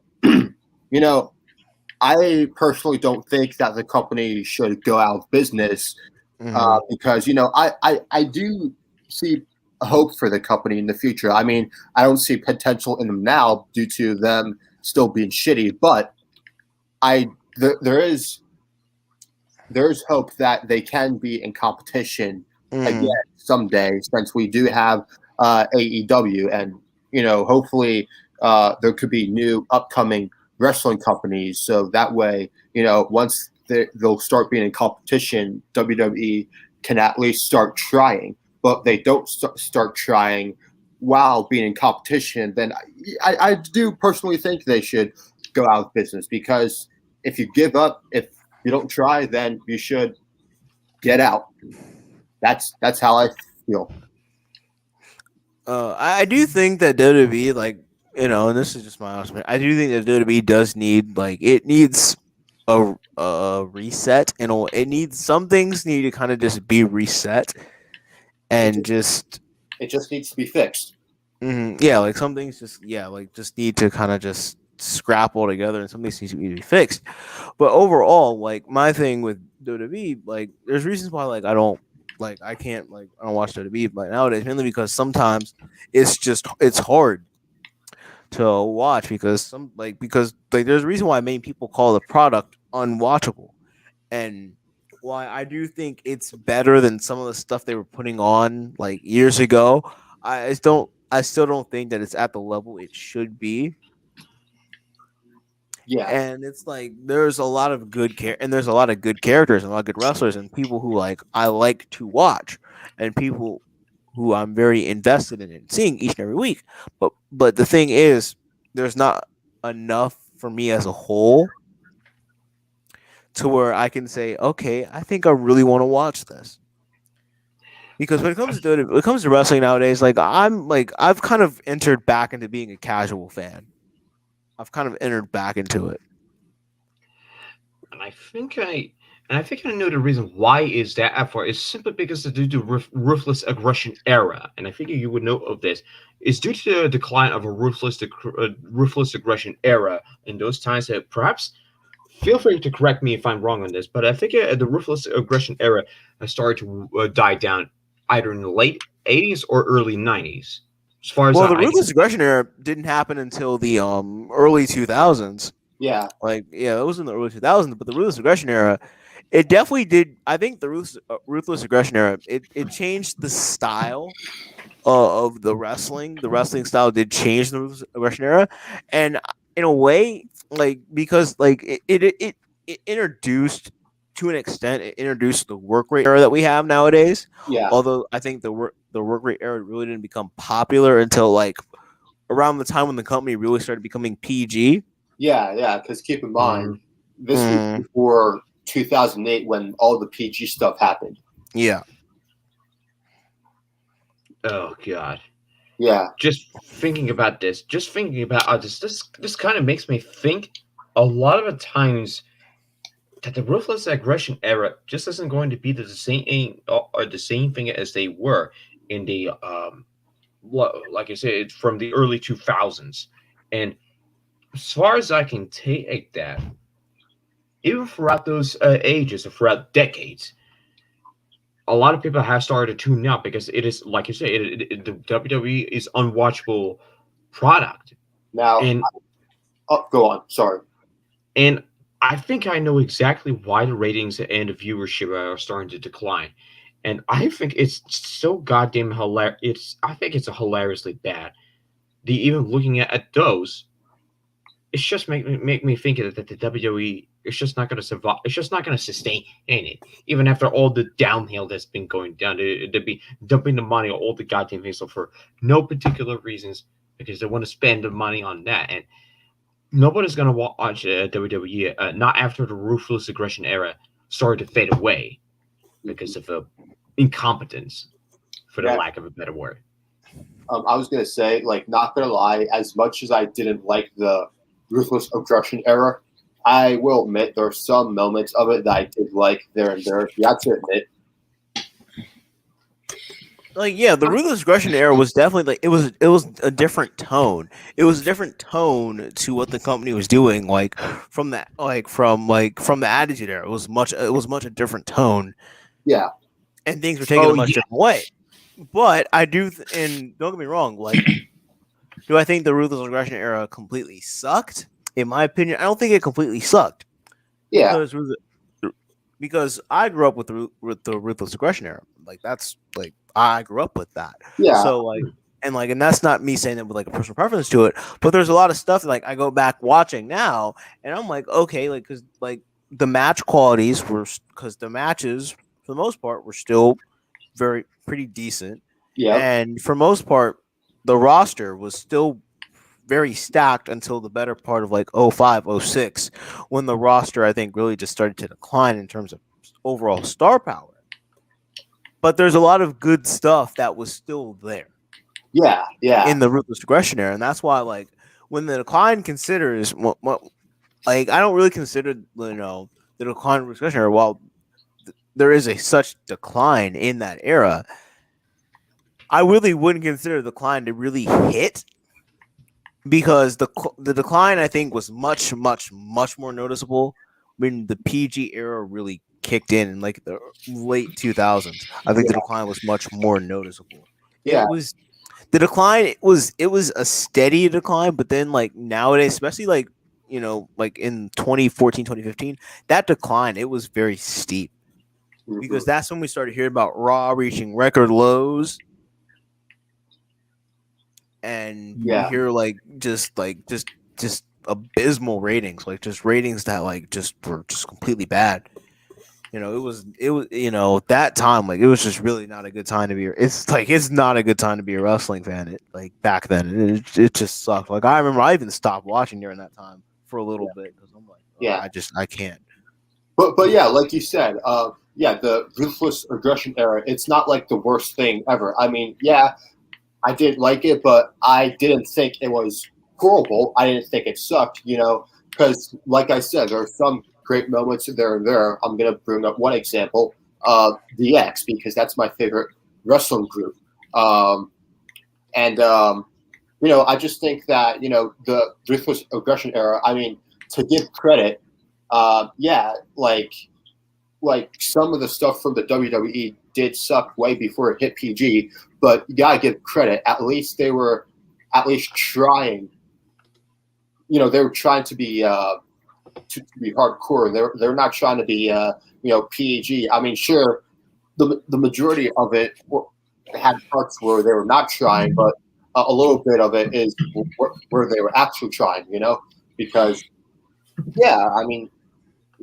I personally don't think that the company should go out of business because, I do see hope for the company in the future. I mean, I don't see potential in them now due to them still being shitty, but there is hope that they can be in competition again someday, since we do have AEW, and hopefully there could be new upcoming wrestling companies, so that way once they'll start being in competition, WWE can at least start trying. But they don't start trying while being in competition, then I do personally think they should go out of business, because if you give up, if you don't try, then you should get out. That's how I feel. I do think that WWE, like, and this is just my honest opinion, I do think that WWE does need, like, it needs a reset, and it needs, some things need to kind of just be reset and just It just needs to be fixed. yeah, like some things just need to kind of just scrap all together, and some things need to be fixed. But overall, like, my thing with WWE, like, there's reasons why, like, I can't, like, I don't watch WWE but nowadays, mainly because sometimes it's hard to watch because there's a reason why many people call the product unwatchable, and why I do think it's better than some of the stuff they were putting on like years ago. I still don't think that it's at the level it should be. Yeah. And it's like there's a lot of there's a lot of good characters and a lot of good wrestlers and people who, like, I like to watch, and people who I'm very invested in seeing each and every week. But the thing is, there's not enough for me as a whole to where I can say, okay, I think I really want to watch this. Because when it comes to wrestling nowadays, like, I've kind of entered back into being a casual fan. I've kind of entered back into it. And I think I know the reason why is that for is simply because it's due to ruthless aggression era, and I think you would know of this. It's due to the decline of a ruthless aggression era in those times. That perhaps, feel free to correct me if I'm wrong on this, but I think the ruthless aggression era has started to die down either in the late '80s or early '90s. As far as The ruthless aggression era didn't happen until the early 2000s. Yeah. Like, yeah, it was in the early 2000s, but the ruthless aggression era, it definitely did. I think the ruthless aggression era, it changed the style of the wrestling. The wrestling style did change the ruthless aggression era, and in a way, like, because like it introduced, to an extent, it introduced the work rate era that we have nowadays. Yeah. Although I think the work rate era really didn't become popular until like around the time when the company really started becoming PG. Yeah. Because keep in mind, this was before 2008 when all the PG stuff happened. Yeah. Oh God. Yeah. Just thinking about this, this kind of makes me think a lot of the times that the ruthless aggression era just isn't going to be the same thing as they were in the like I said, from the early 2000s. And as far as I can take that, even throughout those ages or throughout decades, a lot of people have started to tune out because it is, like you say, the WWE is unwatchable product. Now, go on. Sorry. And I think I know exactly why the ratings and the viewership are starting to decline. And I think it's so goddamn hilarious. I think it's hilariously bad. Even looking at those, it's just make me think that the WWE is just not going to survive. It's just not going to sustain it, even after all the downhill that's been going down. They'd be dumping the money on all the goddamn things for no particular reasons because they want to spend the money on that. And nobody's going to watch WWE not after the ruthless aggression era started to fade away because of incompetence, for the lack of a better word. I was going to say, like, not going to lie, as much as I didn't like the ruthless aggression era, I will admit there are some moments of it that I did like there and there. You have to admit. Like, yeah, the ruthless aggression era was definitely, like, it was a different tone. It was a different tone to what the company was doing, like from the Attitude Era. It was much a different tone. Yeah. And things were taken a much different way. But I do, and don't get me wrong, like, do I think the ruthless aggression era completely sucked? In my opinion, I don't think it completely sucked. Yeah. Because I grew up with the ruthless aggression era. Like, that's like, I grew up with that. Yeah. So like, and that's not me saying that with like a personal preference to it, but there's a lot of stuff that, like, I go back watching now, and I'm like, okay, like, because like the match qualities because the matches for the most part were still pretty decent. Yeah. And for most part, the roster was still very stacked until the better part of like 05, 06, when the roster, I think, really just started to decline in terms of overall star power. But there's a lot of good stuff that was still there. Yeah, yeah, in the ruthless aggression era, and that's why like when the decline considers like I don't really consider the decline of ruthless aggression era. While there is a such decline in that era, I really wouldn't consider the decline to really hit because the decline I think was much more noticeable when the PG era really kicked in like the late 2000s. I think the decline was much more noticeable. yeah. It was the decline. It was a steady decline, but then like nowadays, especially like like in 2014, 2015, that decline it was very steep because that's when we started hearing about Raw reaching record lows. And you hear like just abysmal ratings, like just ratings that like just were just completely bad. It was that time like it was just really not a good time to be. It's not a good time to be a wrestling fan. It like back then it just sucked. Like I remember I even stopped watching during that time for a little bit because I'm like, I can't. But yeah, like you said, the ruthless aggression era. It's not like the worst thing ever. I mean, yeah, I didn't like it, but I didn't think it was horrible. I didn't think it sucked, because like I said, there are some great moments there and there. I'm going to bring up one example, The X, because that's my favorite wrestling group. I just think that, the ruthless aggression era, I mean, to give credit, like some of the stuff from the WWE did suck way before it hit PG, but you gotta give credit. At least they were trying. They were trying to be hardcore. They're not trying to be PG. I mean, sure, the majority of it had parts where they were not trying, but a little bit of it is where they were actually trying. Because I mean,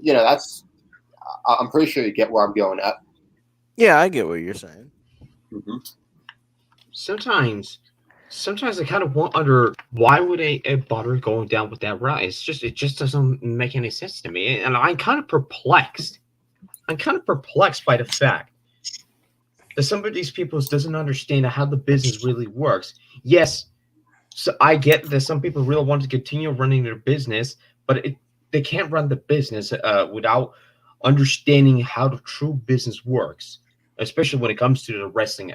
that's. I'm pretty sure you get where I'm going at. Yeah, I get what you're saying. Mm-hmm. Sometimes I kind of wonder why would a bother going down with that route? It just doesn't make any sense to me, and I'm kind of perplexed. I'm kind of perplexed by the fact that some of these people doesn't understand how the business really works. Yes, so I get that some people really want to continue running their business, but they can't run the business without understanding how the true business works, especially when it comes to the wrestling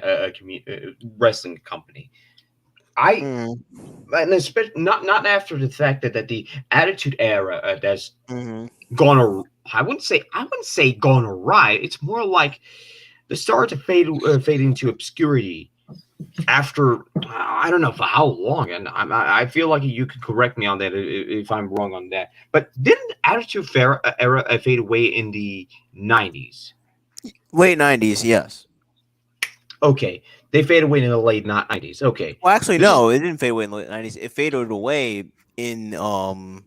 wrestling company. And especially not after the fact that the Attitude Era that's gone. I wouldn't say gone awry. It's more like the start to fade into obscurity after I don't know for how long, and I feel like you could correct me on that if I'm wrong on that. But didn't Attitude Era fade away in the 90s? Late 90s, yes. Okay, they faded away in the late 90s. Okay. Well, actually, no, it didn't fade away in the late 90s. It faded away in the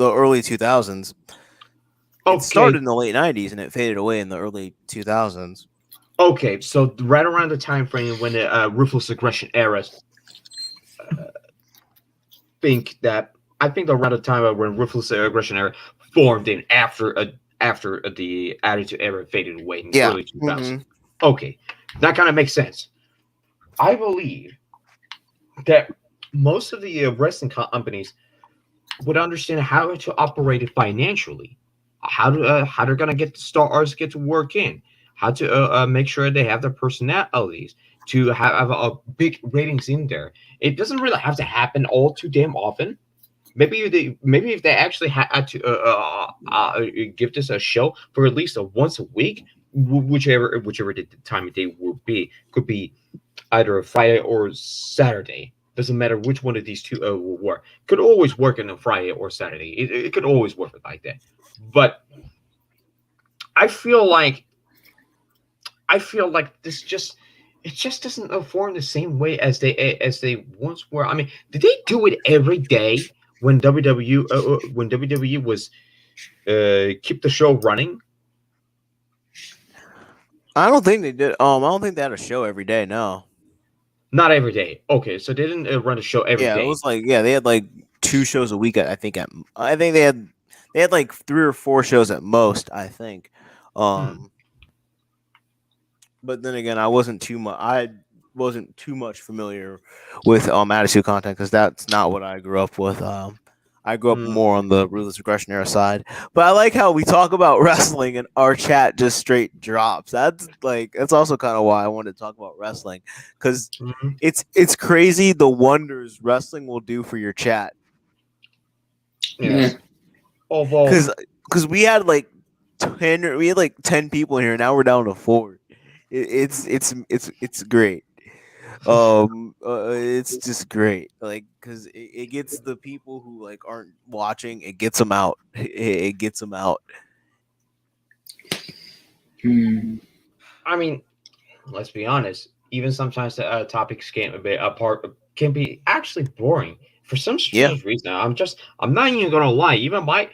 early 2000s. It started in the late 90s and it faded away in the early 2000s. Okay, so right around the time frame when the ruthless aggression era, I think around the time when ruthless aggression era formed and after the Attitude Era faded away in the early 2000s. Okay, that kind of makes sense. I believe that most of the wrestling companies would understand how to operate it financially, how they're gonna get the stars get to work in, how to make sure they have their personalities, to have a big ratings in there. It doesn't really have to happen all too damn often. Maybe if they actually had to give this a show for at least once a week, whichever the time of day would be, could be either a Friday or Saturday. Doesn't matter which one of these two will work. Could always work on a Friday or Saturday. It could always work like that. But I feel like this just doesn't form the same way as they once were. I mean, did they do it every day when WWE was keep the show running? I don't think they did. I don't think they had a show every day. No, not every day. Okay, so they didn't run a show every day. Yeah, it was like they had like 2 shows a week. I think they had like 3 or 4 shows at most. I think. But then again, I wasn't too much. wasn't too much familiar with attitude content because that's not what I grew up with. I grew up more on the ruthless aggression era side, but I like how we talk about wrestling and our chat just straight drops. That's also kind of why I wanted to talk about wrestling because it's crazy the wonders wrestling will do for your chat. Yes. Although, because we had like 10 people in here. Now we're down to 4. It's great. It's just great. Like because it gets the people who like aren't watching. It gets them out. It gets them out. I mean, let's be honest. Even sometimes the topics can be actually boring for some strange reason. I'm not even gonna lie. Even my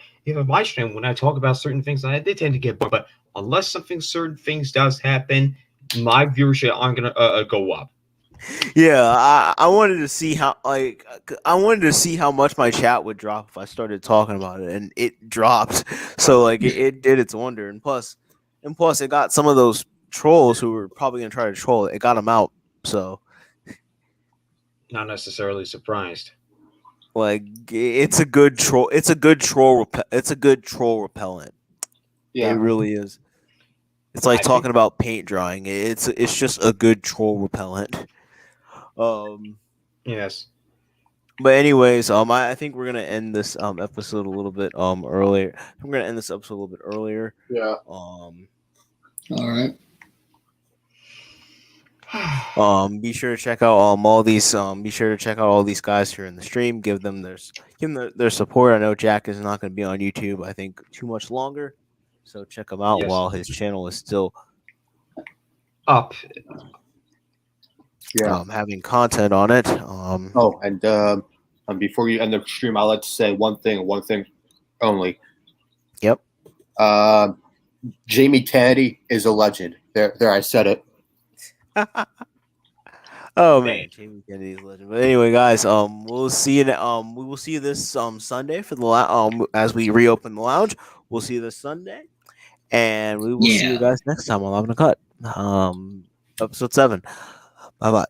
stream, when I talk about certain things, I did tend to get bored. But unless certain things does happen, my viewership aren't gonna go up. Yeah, I wanted to see how much my chat would drop if I started talking about it, and it dropped. So like it did its wonder, and plus it got some of those trolls who were probably gonna try to troll it. It got them out. So not necessarily surprised. Like it's a good troll. It's a good troll. It's a good troll repellent. Yeah, it really is. It's like talking about paint drying. It's just a good troll repellent. Yes. But anyways, I think we're gonna end this episode a little bit earlier. I'm gonna end this episode a little bit earlier. Yeah. All right. Be sure to check out all these. Be sure to check out all these guys here in the stream. Give them their support. I know Jack is not going to be on YouTube, I think, too much longer. So check him out while his channel is still up. Yeah, having content on it. And before you end the stream, I'd like to say one thing only. Yep. Jamie Kennedy is a legend. There, I said it. Oh man, Jamie Kennedy's legend. But anyway, guys, we'll see you. We will see you this Sunday for the as we reopen the lounge. We'll see you this Sunday, and we will see you guys next time on Uncut. Episode 7. Bye bye.